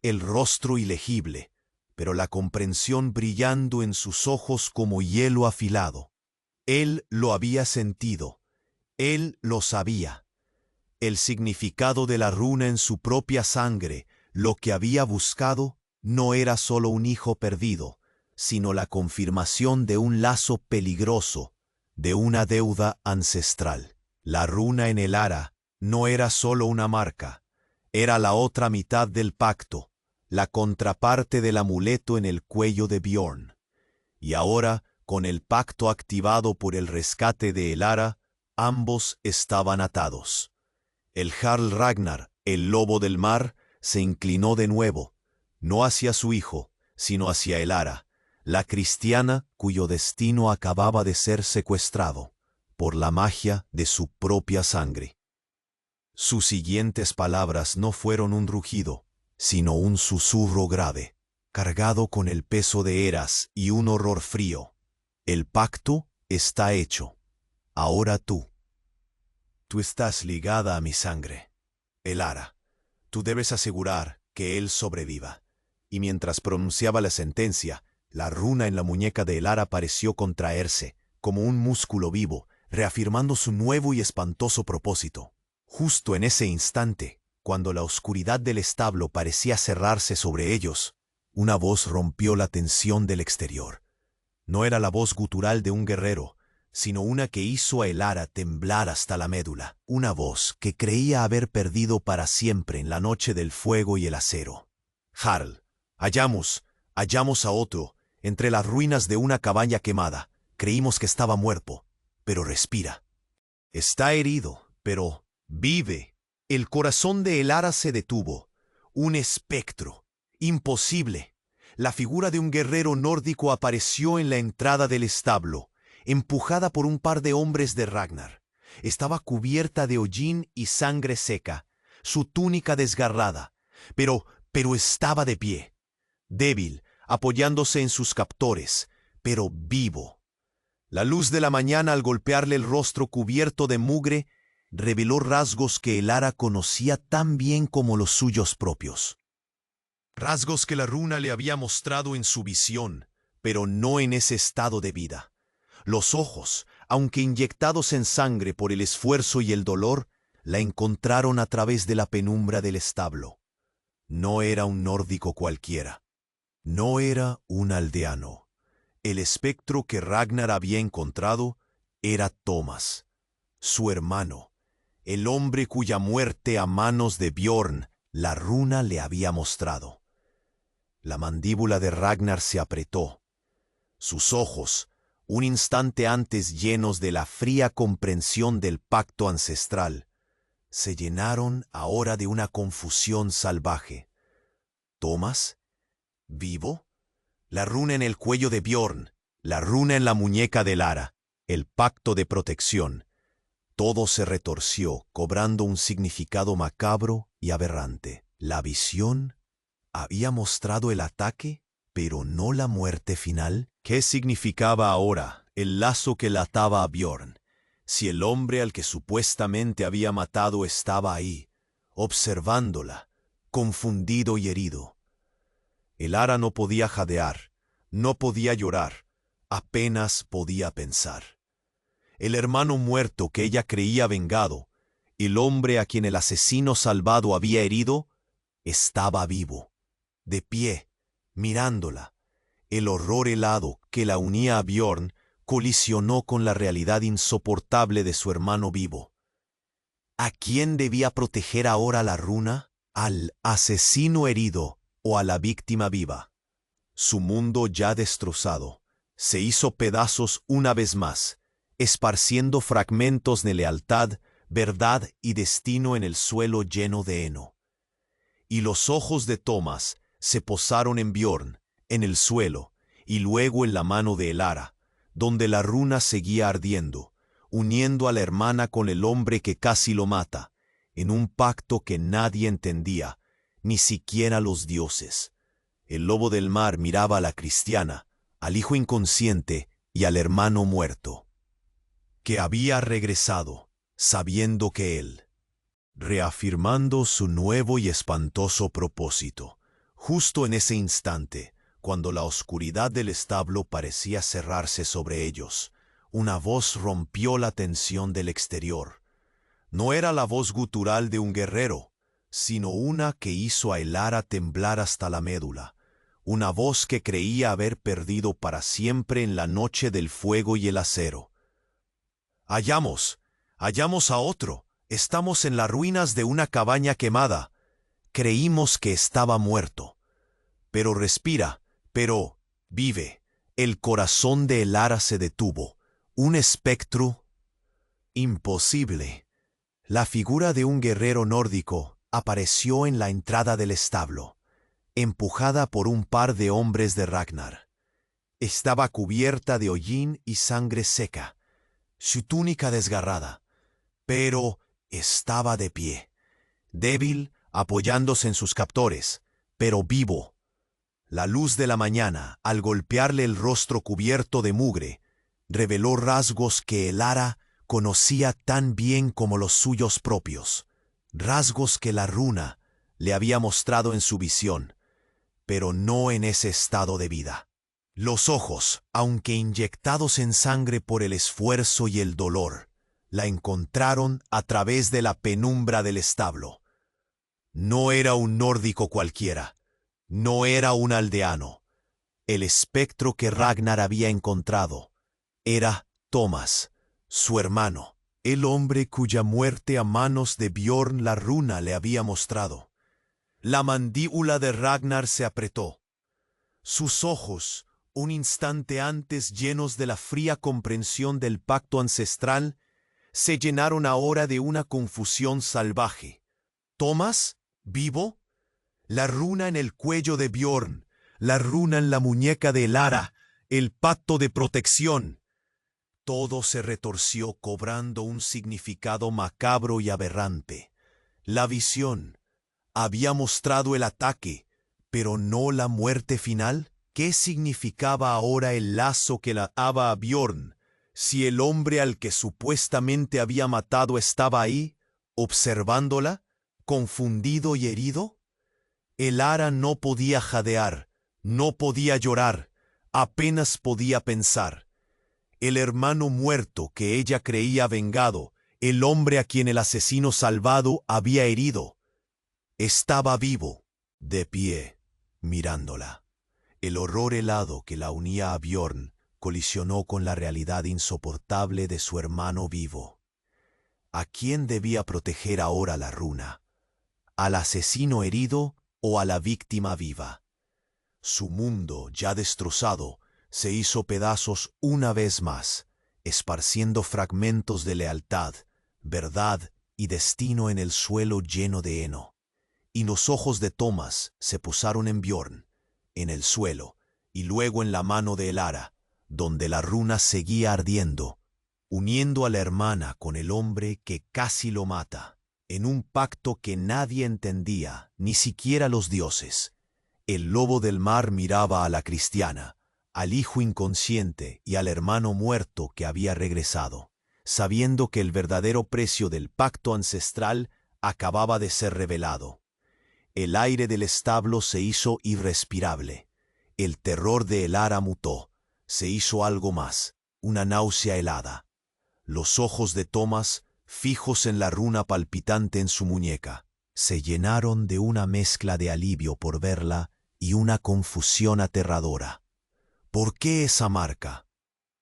S1: el rostro ilegible, pero la comprensión brillando en sus ojos como hielo afilado. Él lo había sentido, él lo sabía. El significado de la runa en su propia sangre, lo que había buscado, no era solo un hijo perdido, sino la confirmación de un lazo peligroso, de una deuda ancestral. La runa en Elara no era solo una marca, era la otra mitad del pacto, la contraparte del amuleto en el cuello de Bjorn. Y ahora, con el pacto activado por el rescate de Elara, ambos estaban atados. El Jarl Ragnar, el lobo del mar, se inclinó de nuevo, no hacia su hijo, sino hacia Elara, la cristiana cuyo destino acababa de ser secuestrado por la magia de su propia sangre. Sus siguientes palabras no fueron un rugido, sino un susurro grave, cargado con el peso de eras y un horror frío. El pacto está hecho. Ahora tú estás ligada a mi sangre. Elara, tú debes asegurar que él sobreviva. Y mientras pronunciaba la sentencia, la runa en la muñeca de Elara pareció contraerse, como un músculo vivo, reafirmando su nuevo y espantoso propósito. Justo en ese instante, cuando la oscuridad del establo parecía cerrarse sobre ellos, una voz rompió la tensión del exterior. No era la voz gutural de un guerrero, sino una que hizo a Elara temblar hasta la médula, una voz que creía haber perdido para siempre en la noche del fuego y el acero. Jarl, hallamos a otro, entre las ruinas de una cabaña quemada. Creímos que estaba muerto, pero respira. Está herido, pero vive. El corazón de Elara se detuvo. Un espectro. Imposible. La figura de un guerrero nórdico apareció en la entrada del establo, empujada por un par de hombres de Ragnar. Estaba cubierta de hollín y sangre seca, su túnica desgarrada, pero estaba de pie, débil, apoyándose en sus captores, pero vivo. La luz de la mañana, al golpearle el rostro cubierto de mugre, reveló rasgos que Elara conocía tan bien como los suyos propios. Rasgos que la runa le había mostrado en su visión, pero no en ese estado de vida. Los ojos, aunque inyectados en sangre por el esfuerzo y el dolor, la encontraron a través de la penumbra del establo. No era un nórdico cualquiera. No era un aldeano. El espectro que Ragnar había encontrado era Thomas, su hermano, el hombre cuya muerte a manos de Bjorn la runa le había mostrado. La mandíbula de Ragnar se apretó. Sus ojos, un instante antes llenos de la fría comprensión del pacto ancestral, se llenaron ahora de una confusión salvaje. ¿Thomas? ¿Vivo? La runa en el cuello de Bjorn, la runa en la muñeca de Elara, el pacto de protección. Todo se retorció, cobrando un significado macabro y aberrante. La visión había mostrado el ataque, pero no la muerte final. ¿Qué significaba ahora el lazo que la ataba a Bjorn, si el hombre al que supuestamente había matado estaba ahí, observándola, confundido y herido? Elara no podía jadear, no podía llorar, apenas podía pensar. El hermano muerto que ella creía vengado, el hombre a quien el asesino salvado había herido, estaba vivo, de pie, mirándola. El horror helado que la unía a Bjorn colisionó con la realidad insoportable de su hermano vivo. ¿A quién debía proteger ahora la runa? ¿Al asesino herido o a la víctima viva? Su mundo ya destrozado se hizo pedazos una vez más, esparciendo fragmentos de lealtad, verdad y destino en el suelo lleno de heno. Y los ojos de Thomas se posaron en Bjorn, en el suelo, y luego en la mano de Elara, donde la runa seguía ardiendo, uniendo a la hermana con el hombre que casi lo mata, en un pacto que nadie entendía, ni siquiera los dioses. El lobo del mar miraba a la cristiana, al hijo inconsciente y al hermano muerto, que había regresado, sabiendo que él, reafirmando su nuevo y espantoso propósito, justo en ese instante, cuando la oscuridad del establo parecía cerrarse sobre ellos, una voz rompió la tensión del exterior. No era la voz gutural de un guerrero, sino una que hizo a Elara temblar hasta la médula, una voz que creía haber perdido para siempre en la noche del fuego y el acero. Hallamos a otro. Estamos en las ruinas de una cabaña quemada. Creímos que estaba muerto. Pero respira, pero vive. el corazón de Elara se detuvo. Un espectro. Imposible. La figura de un guerrero nórdico apareció en la entrada del establo, empujada por un par de hombres de Ragnar. Estaba cubierta de hollín y sangre seca, su túnica desgarrada, pero estaba de pie, débil, apoyándose en sus captores, pero vivo. La luz de la mañana, al golpearle el rostro cubierto de mugre, reveló rasgos que Elara conocía tan bien como los suyos propios, rasgos que la runa le había mostrado en su visión, pero no en ese estado de vida. Los ojos, aunque inyectados en sangre por el esfuerzo y el dolor, la encontraron a través de la penumbra del establo. No era un nórdico cualquiera, no era un aldeano. El espectro que Ragnar había encontrado era Thomas, su hermano, el hombre cuya muerte a manos de Bjorn la runa le había mostrado. La mandíbula de Ragnar se apretó. Sus ojos, un instante antes llenos de la fría comprensión del pacto ancestral, se llenaron ahora de una confusión salvaje. ¿Thomas? ¿Vivo? La runa en el cuello de Bjorn, la runa en la muñeca de Elara, el pacto de protección. Todo se retorció cobrando un significado macabro y aberrante. La visión había mostrado el ataque, pero no la muerte final. ¿Qué significaba ahora el lazo que la ataba a Bjorn, si el hombre al que supuestamente había matado estaba ahí, observándola, confundido y herido? Elara no podía jadear, no podía llorar, apenas podía pensar. El hermano muerto que ella creía vengado, el hombre a quien el asesino salvado había herido, estaba vivo, de pie, mirándola. El horror helado que la unía a Bjorn colisionó con la realidad insoportable de su hermano vivo. ¿A quién debía proteger ahora la runa? ¿Al asesino herido o a la víctima viva? Su mundo, ya destrozado, se hizo pedazos una vez más, esparciendo fragmentos de lealtad, verdad y destino en el suelo lleno de heno. Y los ojos de Thomas se posaron en Bjorn, en el suelo, y luego en la mano de Elara, donde la runa seguía ardiendo, uniendo a la hermana con el hombre que casi lo mata, en un pacto que nadie entendía, ni siquiera los dioses. El lobo del mar miraba a la cristiana, al hijo inconsciente y al hermano muerto que había regresado, sabiendo que el verdadero precio del pacto ancestral acababa de ser revelado. El aire del establo se hizo irrespirable. El terror de Elara mutó, se hizo algo más, una náusea helada. Los ojos de Thomas, fijos en la runa palpitante en su muñeca, se llenaron de una mezcla de alivio por verla y una confusión aterradora. ¿Por qué esa marca?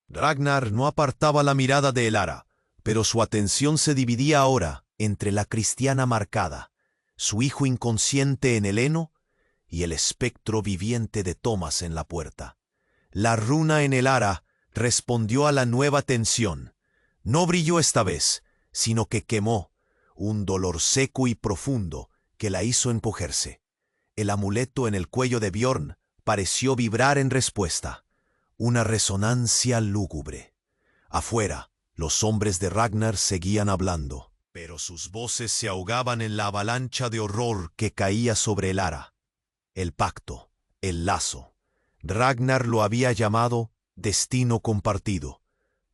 S1: Ragnar no apartaba la mirada de Elara, pero su atención se dividía ahora entre la cristiana marcada, su hijo inconsciente en el heno y el espectro viviente de Thomas en la puerta. La runa en Elara respondió a la nueva tensión. No brilló esta vez, sino que quemó, un dolor seco y profundo que la hizo encogerse. El amuleto en el cuello de Bjorn pareció vibrar en respuesta, una resonancia lúgubre. Afuera, los hombres de Ragnar seguían hablando, pero sus voces se ahogaban en la avalancha de horror que caía sobre Elara. El pacto, el lazo. Ragnar lo había llamado destino compartido,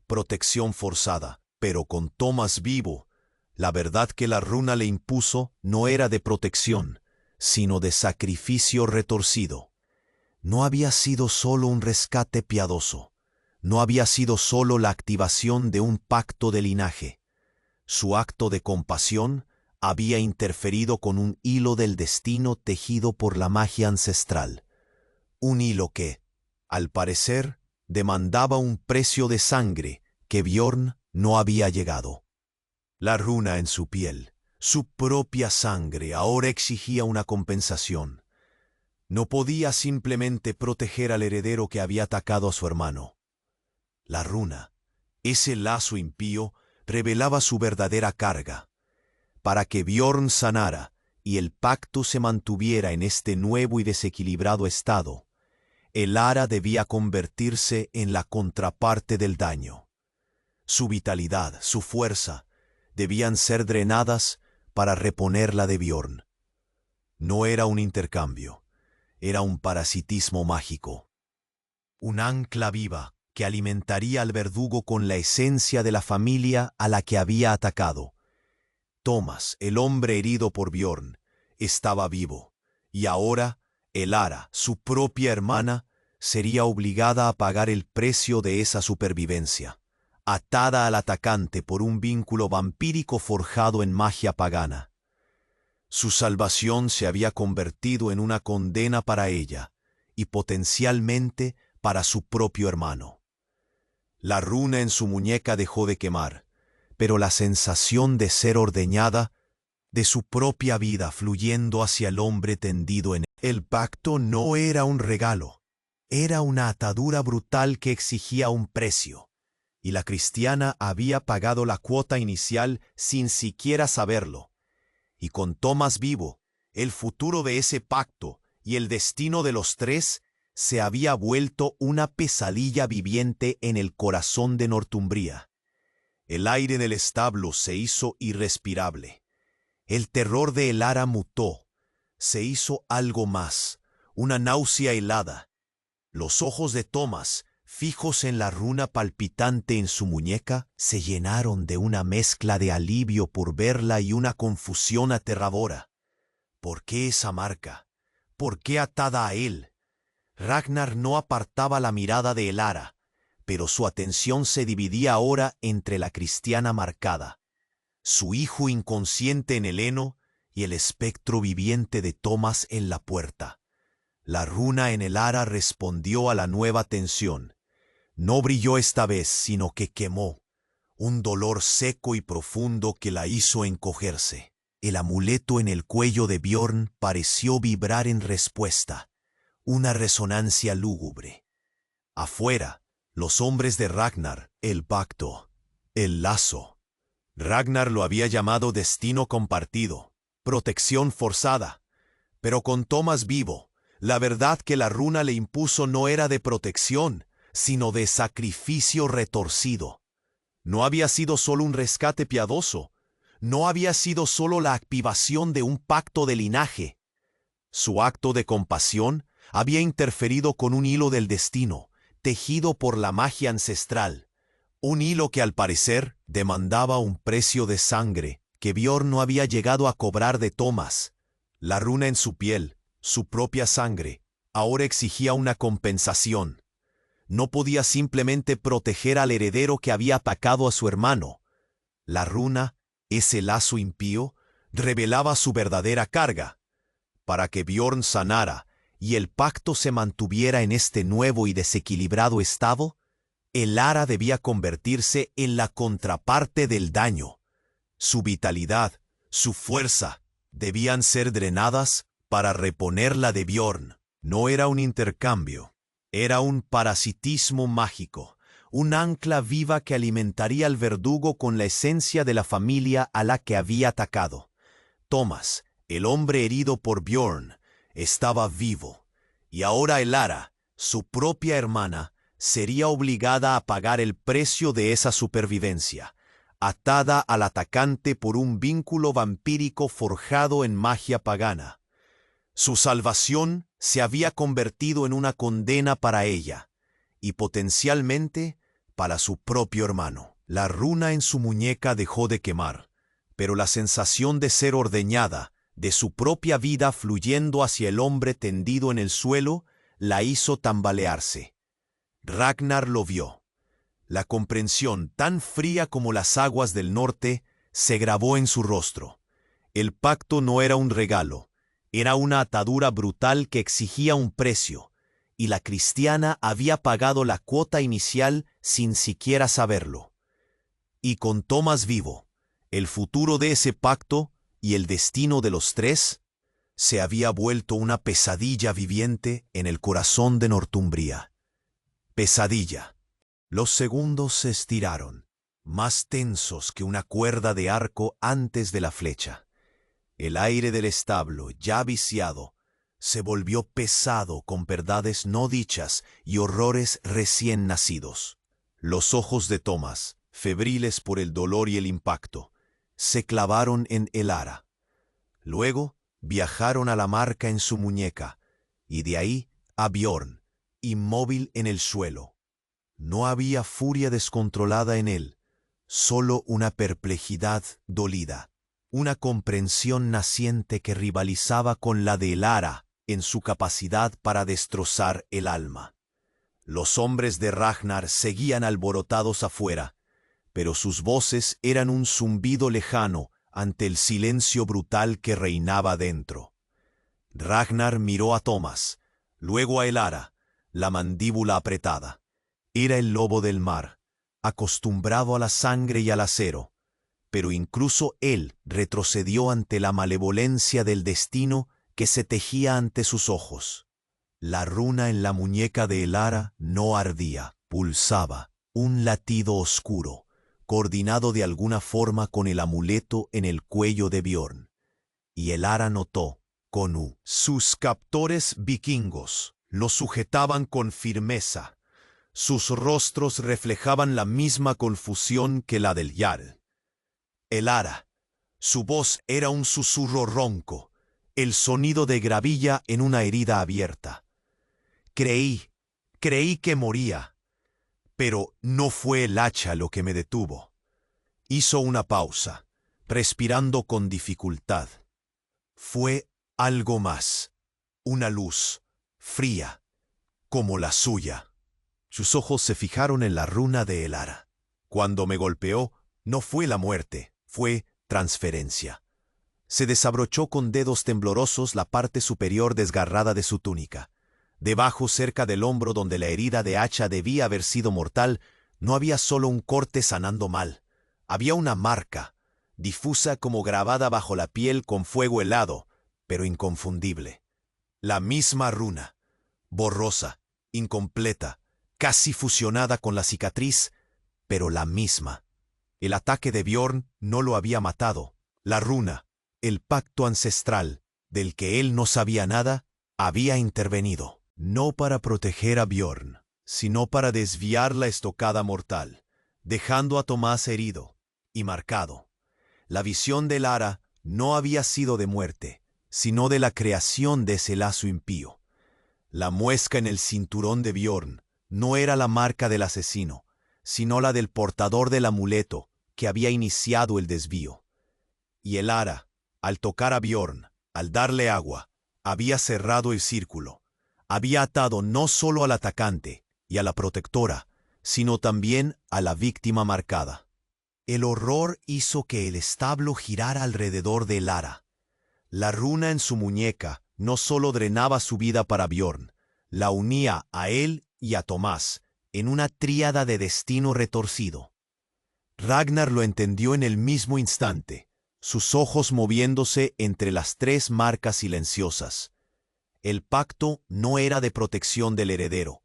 S1: protección forzada, pero con Thomas vivo, la verdad que la runa le impuso no era de protección, sino de sacrificio retorcido. No había sido solo un rescate piadoso, no había sido solo la activación de un pacto de linaje. Su acto de compasión había interferido con un hilo del destino tejido por la magia ancestral. Un hilo que, al parecer, demandaba un precio de sangre que Bjorn no había llegado. La runa en su piel, su propia sangre, ahora exigía una compensación. No podía simplemente proteger al heredero que había atacado a su hermano. La runa, ese lazo impío, revelaba su verdadera carga. Para que Bjorn sanara y el pacto se mantuviera en este nuevo y desequilibrado estado, Elara debía convertirse en la contraparte del daño. Su vitalidad, su fuerza, debían ser drenadas para reponerla de Bjorn. No era un intercambio, era un parasitismo mágico. Un ancla viva que alimentaría al verdugo con la esencia de la familia a la que había atacado. Thomas, el hombre herido por Bjorn, estaba vivo, y ahora Elara, su propia hermana, sería obligada a pagar el precio de esa supervivencia, atada al atacante por un vínculo vampírico forjado en magia pagana. Su salvación se había convertido en una condena para ella, y potencialmente para su propio hermano. La runa en su muñeca dejó de quemar, pero la sensación de ser ordeñada, de su propia vida fluyendo hacia el hombre tendido en el pacto, no era un regalo, era una atadura brutal que exigía un precio, y la cristiana había pagado la cuota inicial sin siquiera saberlo. Y con Thomas vivo, el futuro de ese pacto y el destino de los tres se había vuelto una pesadilla viviente en el corazón de Northumbria. El aire del establo se hizo irrespirable. El terror de Elara mutó, se hizo algo más, una náusea helada. Los ojos de Thomas, fijos en la runa palpitante en su muñeca, se llenaron de una mezcla de alivio por verla y una confusión aterradora. ¿Por qué esa marca? ¿Por qué atada a él? Ragnar no apartaba la mirada de Elara, pero su atención se dividía ahora entre la cristiana marcada, su hijo inconsciente en el heno y el espectro viviente de Thomas en la puerta. La runa en Elara respondió a la nueva tensión. No brilló esta vez, sino que quemó, un dolor seco y profundo que la hizo encogerse. El amuleto en el cuello de Bjorn pareció vibrar en respuesta, una resonancia lúgubre. Afuera, los hombres de Ragnar, el pacto, el lazo. Ragnar lo había llamado destino compartido, protección forzada. Pero con Thomas vivo, la verdad que la runa le impuso no era de protección, sino de sacrificio retorcido. No había sido solo un rescate piadoso, no había sido solo la activación de un pacto de linaje. Su acto de compasión había interferido con un hilo del destino, tejido por la magia ancestral, un hilo que al parecer demandaba un precio de sangre que Bjorn no había llegado a cobrar de Thomas. La runa en su piel, su propia sangre, ahora exigía una compensación. No podía simplemente proteger al heredero que había atacado a su hermano. La runa, ese lazo impío, revelaba su verdadera carga. Para que Bjorn sanara y el pacto se mantuviera en este nuevo y desequilibrado estado, Elara debía convertirse en la contraparte del daño. Su vitalidad, su fuerza, debían ser drenadas para reponerla de Bjorn. No era un intercambio, era un parasitismo mágico, un ancla viva que alimentaría al verdugo con la esencia de la familia a la que había atacado. Thomas, el hombre herido por Bjorn, estaba vivo, y ahora Elara, su propia hermana, sería obligada a pagar el precio de esa supervivencia, atada al atacante por un vínculo vampírico forjado en magia pagana. Su salvación se había convertido en una condena para ella, y potencialmente para su propio hermano. La runa en su muñeca dejó de quemar, pero la sensación de ser ordeñada, de su propia vida fluyendo hacia el hombre tendido en el suelo, la hizo tambalearse. Ragnar lo vio. La comprensión, tan fría como las aguas del norte, se grabó en su rostro. El pacto no era un regalo, era una atadura brutal que exigía un precio, y la cristiana había pagado la cuota inicial sin siquiera saberlo. Y con Thomas vivo, el futuro de ese pacto y el destino de los tres se había vuelto una pesadilla viviente en el corazón de Northumbria. Pesadilla. Los segundos se estiraron, más tensos que una cuerda de arco antes de la flecha. El aire del establo, ya viciado, se volvió pesado con verdades no dichas y horrores recién nacidos. Los ojos de Thomas, febriles por el dolor y el impacto, se clavaron en Elara. Luego viajaron a la marca en su muñeca, y de ahí a Bjorn, inmóvil en el suelo. No había furia descontrolada en él, solo una perplejidad dolida, una comprensión naciente que rivalizaba con la de Elara en su capacidad para destrozar el alma. Los hombres de Ragnar seguían alborotados afuera, pero sus voces eran un zumbido lejano ante el silencio brutal que reinaba dentro. Ragnar miró a Thomas, luego a Elara, la mandíbula apretada. Era el lobo del mar, acostumbrado a la sangre y al acero, pero incluso él retrocedió ante la malevolencia del destino que se tejía ante sus ojos. La runa en la muñeca de Elara no ardía, pulsaba, un latido oscuro, coordinado de alguna forma con el amuleto en el cuello de Bjorn. Y Elara notó, sus captores vikingos lo sujetaban con firmeza. Sus rostros reflejaban la misma confusión que la del Jarl. Elara. Su voz era un susurro ronco, el sonido de gravilla en una herida abierta. Creí que moría, pero no fue el hacha lo que me detuvo. Hizo una pausa, respirando con dificultad. Fue algo más, una luz, fría, como la suya. Sus ojos se fijaron en la runa de Elara. Cuando me golpeó, no fue la muerte, fue transferencia. Se desabrochó con dedos temblorosos la parte superior desgarrada de su túnica. Debajo, cerca del hombro donde la herida de hacha debía haber sido mortal, no había solo un corte sanando mal. Había una marca, difusa como grabada bajo la piel con fuego helado, pero inconfundible. La misma runa, borrosa, incompleta, casi fusionada con la cicatriz, pero la misma. El ataque de Bjorn no lo había matado. La runa, el pacto ancestral, del que él no sabía nada, había intervenido. No para proteger a Bjorn, sino para desviar la estocada mortal, dejando a Tomás herido y marcado. La visión de Elara no había sido de muerte, sino de la creación de ese lazo impío. La muesca en el cinturón de Bjorn no era la marca del asesino, sino la del portador del amuleto que había iniciado el desvío. Y Elara, al tocar a Bjorn, al darle agua, había cerrado el círculo. Había atado no solo al atacante y a la protectora, sino también a la víctima marcada. El horror hizo que el establo girara alrededor de Elara. La runa en su muñeca no solo drenaba su vida para Bjorn, la unía a él y a Tomás en una tríada de destino retorcido. Ragnar lo entendió en el mismo instante, sus ojos moviéndose entre las tres marcas silenciosas. El pacto no era de protección del heredero,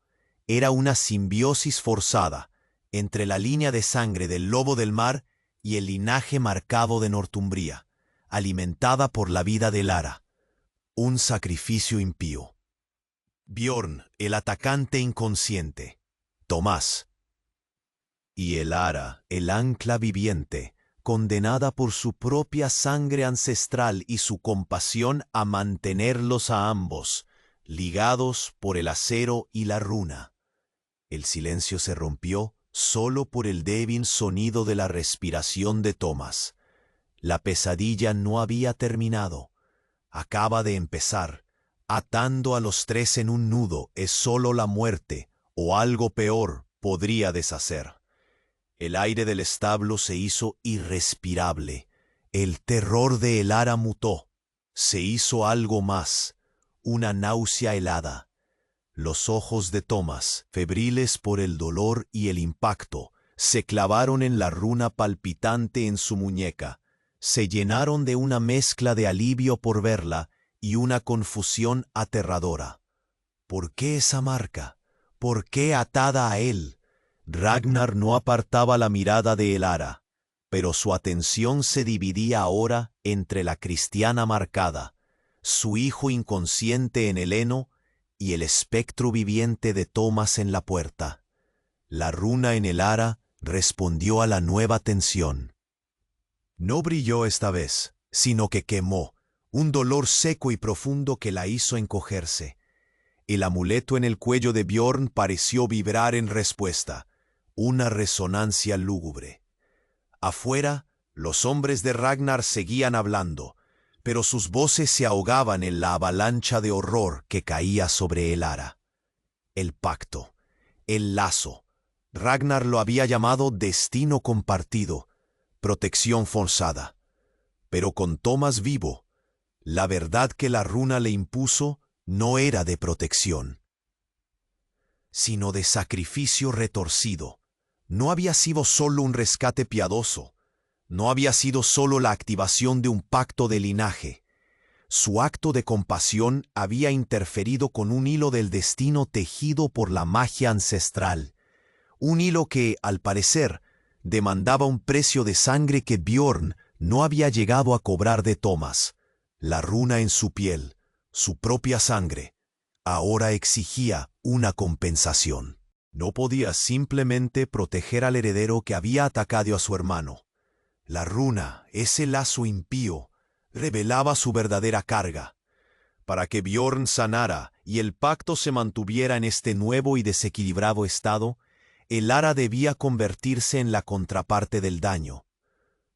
S1: era una simbiosis forzada entre la línea de sangre del lobo del mar y el linaje marcado de Northumbria, alimentada por la vida de Elara. Un sacrificio impío. Bjorn, el atacante inconsciente. Tomás. Y Elara, el ancla viviente, condenada por su propia sangre ancestral y su compasión a mantenerlos a ambos, ligados por el acero y la runa. El silencio se rompió solo por el débil sonido de la respiración de Thomas. La pesadilla no había terminado. Acaba de empezar. Atando a los tres en un nudo es solo la muerte, o algo peor podría deshacer. El aire del establo se hizo irrespirable. El terror de Elara mutó. Se hizo algo más, una náusea helada. Los ojos de Thomas, febriles por el dolor y el impacto, se clavaron en la runa palpitante en su muñeca, se llenaron de una mezcla de alivio por verla y una confusión aterradora. ¿Por qué esa marca? ¿Por qué atada a él? Ragnar no apartaba la mirada de Elara, pero su atención se dividía ahora entre la cristiana marcada, su hijo inconsciente en el heno y el espectro viviente de Thomas en la puerta. La runa en Elara respondió a la nueva tensión. No brilló esta vez, sino que quemó, un dolor seco y profundo que la hizo encogerse. El amuleto en el cuello de Bjorn pareció vibrar en respuesta, una resonancia lúgubre. Afuera, los hombres de Ragnar seguían hablando, pero sus voces se ahogaban en la avalancha de horror que caía sobre Elara. El pacto, el lazo. Ragnar lo había llamado destino compartido, protección forzada. Pero con Thomas vivo, la verdad que la runa le impuso no era de protección, sino de sacrificio retorcido. No había sido solo un rescate piadoso, no había sido solo la activación de un pacto de linaje. Su acto de compasión había interferido con un hilo del destino tejido por la magia ancestral, un hilo que, al parecer, demandaba un precio de sangre que Bjorn no había llegado a cobrar de Thomas. La runa en su piel, su propia sangre, ahora exigía una compensación. No podía simplemente proteger al heredero que había atacado a su hermano. La runa, ese lazo impío, revelaba su verdadera carga. Para que Bjorn sanara y el pacto se mantuviera en este nuevo y desequilibrado estado, Elara debía convertirse en la contraparte del daño.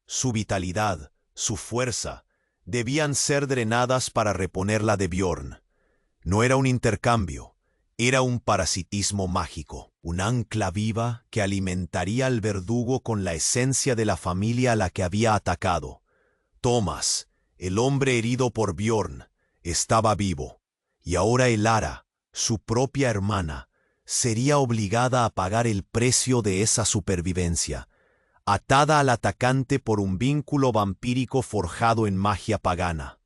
S1: Su vitalidad, su fuerza, debían ser drenadas para reponerla de Bjorn. No era un intercambio, era un parasitismo mágico, un ancla viva que alimentaría al verdugo con la esencia de la familia a la que había atacado. Thomas, el hombre herido por Bjorn, estaba vivo, y ahora Elara, su propia hermana, sería obligada a pagar el precio de esa supervivencia, atada al atacante por un vínculo vampírico forjado en magia pagana.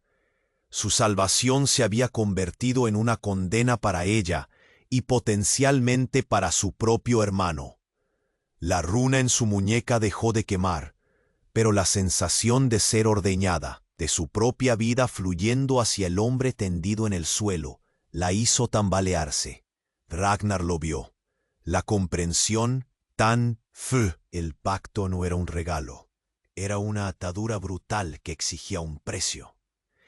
S1: Su salvación se había convertido en una condena para ella y potencialmente para su propio hermano. La runa en su muñeca dejó de quemar, pero la sensación de ser ordeñada, de su propia vida fluyendo hacia el hombre tendido en el suelo, la hizo tambalearse. Ragnar lo vio. La comprensión el pacto no era un regalo, era una atadura brutal que exigía un precio.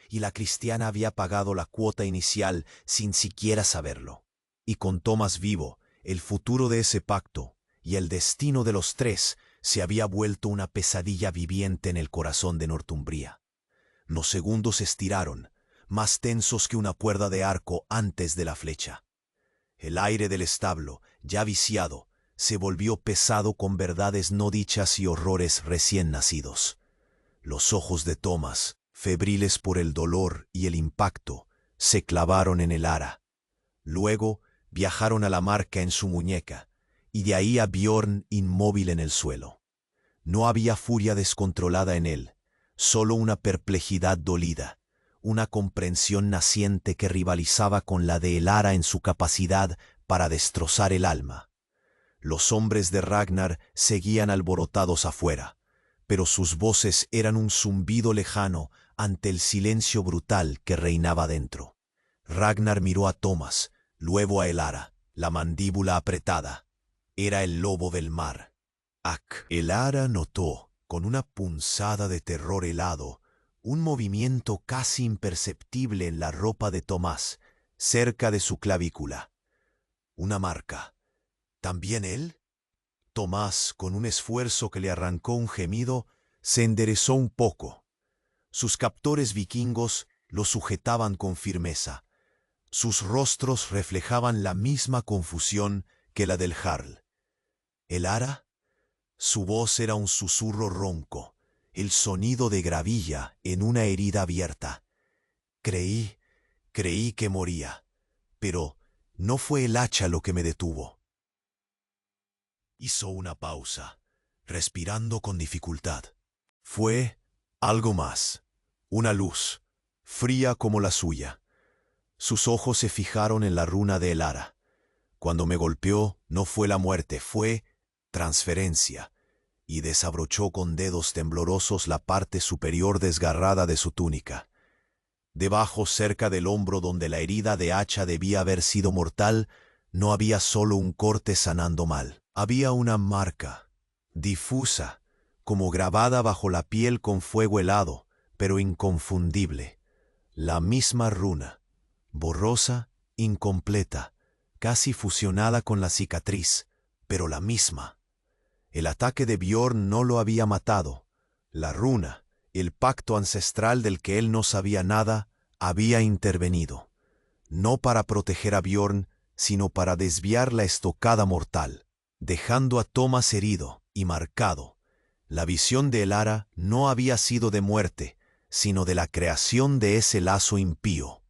S1: Y la cristiana había pagado la cuota inicial sin siquiera saberlo. Y con Thomas vivo, el futuro de ese pacto y el destino de los tres se había vuelto una pesadilla viviente en el corazón de Northumbria. Los segundos se estiraron, más tensos que una cuerda de arco antes de la flecha. El aire del establo, ya viciado, se volvió pesado con verdades no dichas y horrores recién nacidos. Los ojos de Thomas, febriles por el dolor y el impacto, se clavaron en Elara. Luego viajaron a la marca en su muñeca, y de ahí a Bjorn inmóvil en el suelo. No había furia descontrolada en él, solo una perplejidad dolida, una comprensión naciente que rivalizaba con la de Elara en su capacidad para destrozar el alma. Los hombres de Ragnar seguían alborotados afuera, pero sus voces eran un zumbido lejano ante el silencio brutal que reinaba dentro. Ragnar miró a Thomas, luego a Elara, la mandíbula apretada. Era el lobo del mar. Elara notó, con una punzada de terror helado, un movimiento casi imperceptible en la ropa de Thomas, cerca de su clavícula. Una marca. ¿También él? Tomás, con un esfuerzo que le arrancó un gemido, se enderezó un poco. Sus captores vikingos lo sujetaban con firmeza. Sus rostros reflejaban la misma confusión que la del jarl. ¿Elara? Su voz era un susurro ronco, el sonido de gravilla en una herida abierta. Creí que moría, pero no fue el hacha lo que me detuvo. Hizo una pausa, respirando con dificultad. Fue algo más, una luz, fría como la suya. Sus ojos se fijaron en la runa de Elara. Cuando me golpeó, no fue la muerte, fue transferencia, y desabrochó con dedos temblorosos la parte superior desgarrada de su túnica. Debajo, cerca del hombro donde la herida de hacha debía haber sido mortal, no había solo un corte sanando mal. Había una marca, difusa, como grabada bajo la piel con fuego helado, pero inconfundible. La misma runa, borrosa, incompleta, casi fusionada con la cicatriz, pero la misma. El ataque de Bjorn no lo había matado. La runa, el pacto ancestral del que él no sabía nada, había intervenido. No para proteger a Bjorn, sino para desviar la estocada mortal, dejando a Thomas herido y marcado. La visión de Elara no había sido de muerte, sino de la creación de ese lazo impío.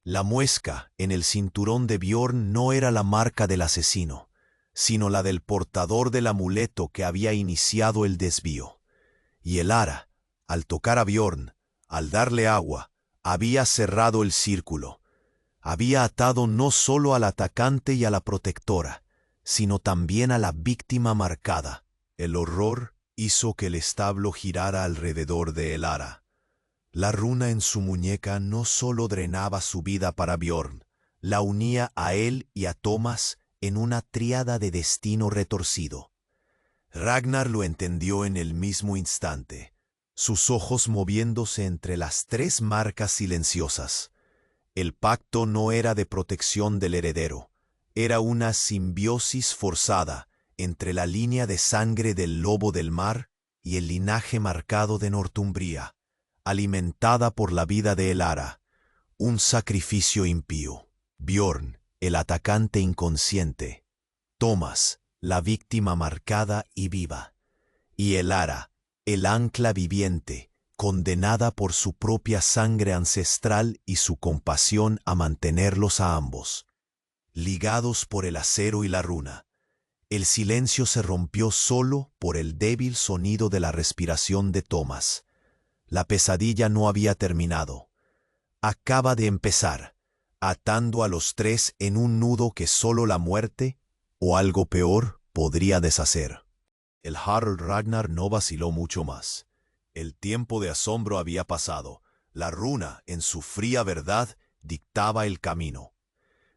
S1: La muesca en el cinturón de Bjorn no era la marca del asesino, sino la del portador del amuleto que había iniciado el desvío. Y Elara, al tocar a Bjorn, al darle agua, había cerrado el círculo. Había atado no solo al atacante y a la protectora, sino también a la víctima marcada. El horror hizo que el establo girara alrededor de Elara. La runa en su muñeca no solo drenaba su vida para Bjorn, la unía a él y a Thomas en una tríada de destino retorcido. Ragnar lo entendió en el mismo instante, sus ojos moviéndose entre las tres marcas silenciosas. El pacto no era de protección del heredero, era una simbiosis forzada entre la línea de sangre del lobo del mar y el linaje marcado de Northumbria, alimentada por la vida de Elara, un sacrificio impío. Bjorn, el atacante inconsciente, Thomas, la víctima marcada y viva, y Elara, el ancla viviente, condenada por su propia sangre ancestral y su compasión a mantenerlos a ambos, ligados por el acero y la runa. El silencio se rompió solo por el débil sonido de la respiración de Thomas. La pesadilla no había terminado. Acaba de empezar, atando a los tres en un nudo que solo la muerte, o algo peor, podría deshacer. El Jarl Ragnar no vaciló mucho más. El tiempo de asombro había pasado. La runa, en su fría verdad, dictaba el camino.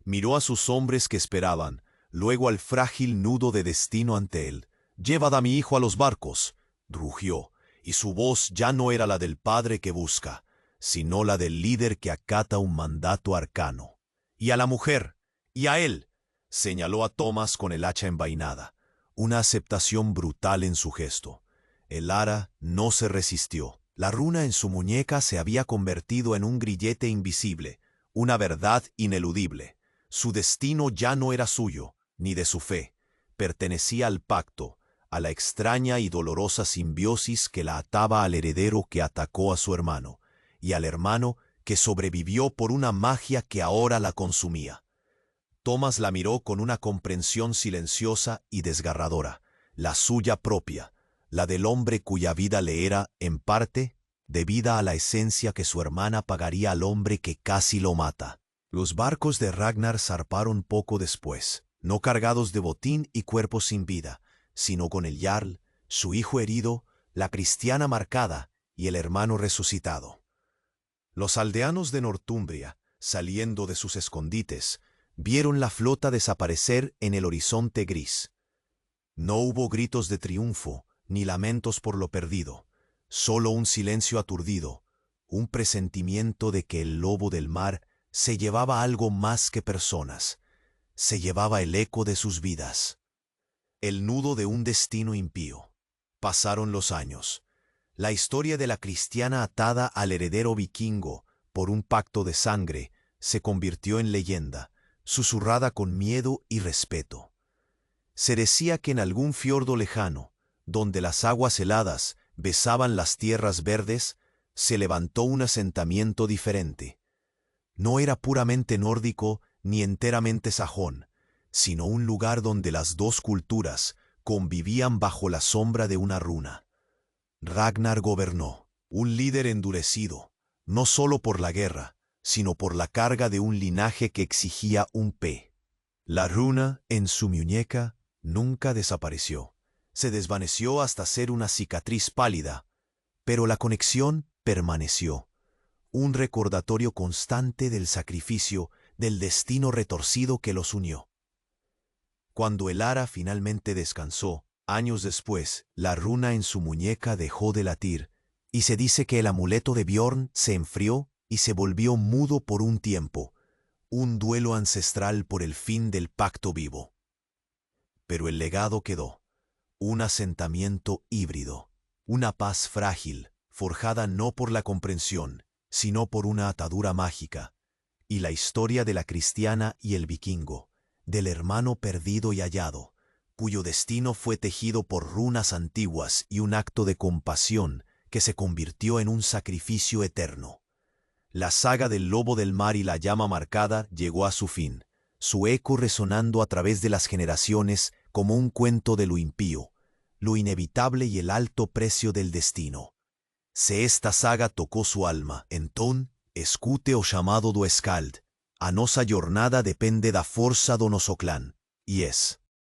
S1: Miró a sus hombres que esperaban, luego al frágil nudo de destino ante él. «Llevad a mi hijo a los barcos», rugió, y su voz ya no era la del padre que busca, sino la del líder que acata un mandato arcano. «Y a la mujer, y a él», señaló a Thomas con el hacha envainada, una aceptación brutal en su gesto. Elara no se resistió. La runa en su muñeca se había convertido en un grillete invisible, una verdad ineludible. Su destino ya no era suyo, ni de su fe. Pertenecía al pacto, a la extraña y dolorosa simbiosis que la ataba al heredero que atacó a su hermano, y al hermano que sobrevivió por una magia que ahora la consumía. Thomas la miró con una comprensión silenciosa y desgarradora, la suya propia, la del hombre cuya vida le era, en parte, debida a la esencia que su hermana pagaría al hombre que casi lo mata. Los barcos de Ragnar zarparon poco después, no cargados de botín y cuerpos sin vida, sino con el Jarl, su hijo herido, la cristiana marcada y el hermano resucitado. Los aldeanos de Northumbria, saliendo de sus escondites, vieron la flota desaparecer en el horizonte gris. No hubo gritos de triunfo, ni lamentos por lo perdido, solo un silencio aturdido, un presentimiento de que el lobo del mar se llevaba algo más que personas, se llevaba el eco de sus vidas, el nudo de un destino impío. Pasaron los años. La historia de la cristiana atada al heredero vikingo por un pacto de sangre se convirtió en leyenda, susurrada con miedo y respeto. Se decía que en algún fiordo lejano, donde las aguas heladas besaban las tierras verdes, se levantó un asentamiento diferente. No era puramente nórdico ni enteramente sajón, sino un lugar donde las dos culturas convivían bajo la sombra de una runa. Ragnar gobernó, un líder endurecido, no solo por la guerra, sino por la carga de un linaje que exigía un P. La runa, en su muñeca, nunca desapareció. Se desvaneció hasta ser una cicatriz pálida, pero la conexión permaneció. Un recordatorio constante del sacrificio, del destino retorcido que los unió. Cuando el ara finalmente descansó, años después, la runa en su muñeca dejó de latir, y se dice que el amuleto de Bjorn se enfrió y se volvió mudo por un tiempo, un duelo ancestral por el fin del pacto vivo. Pero el legado quedó, un asentamiento híbrido, una paz frágil, forjada no por la comprensión, sino por una atadura mágica, y la historia de la cristiana y el vikingo, del hermano perdido y hallado, cuyo destino fue tejido por runas antiguas y un acto de compasión que se convirtió en un sacrificio eterno. La saga del lobo del mar y la llama marcada llegó a su fin, su eco resonando a través de las generaciones como un cuento de lo impío, lo inevitable y el alto precio del destino. Se esta saga tocó su alma, entón, escute o chamado do Skald, a nosa jornada depende da forza do noso clan, y es.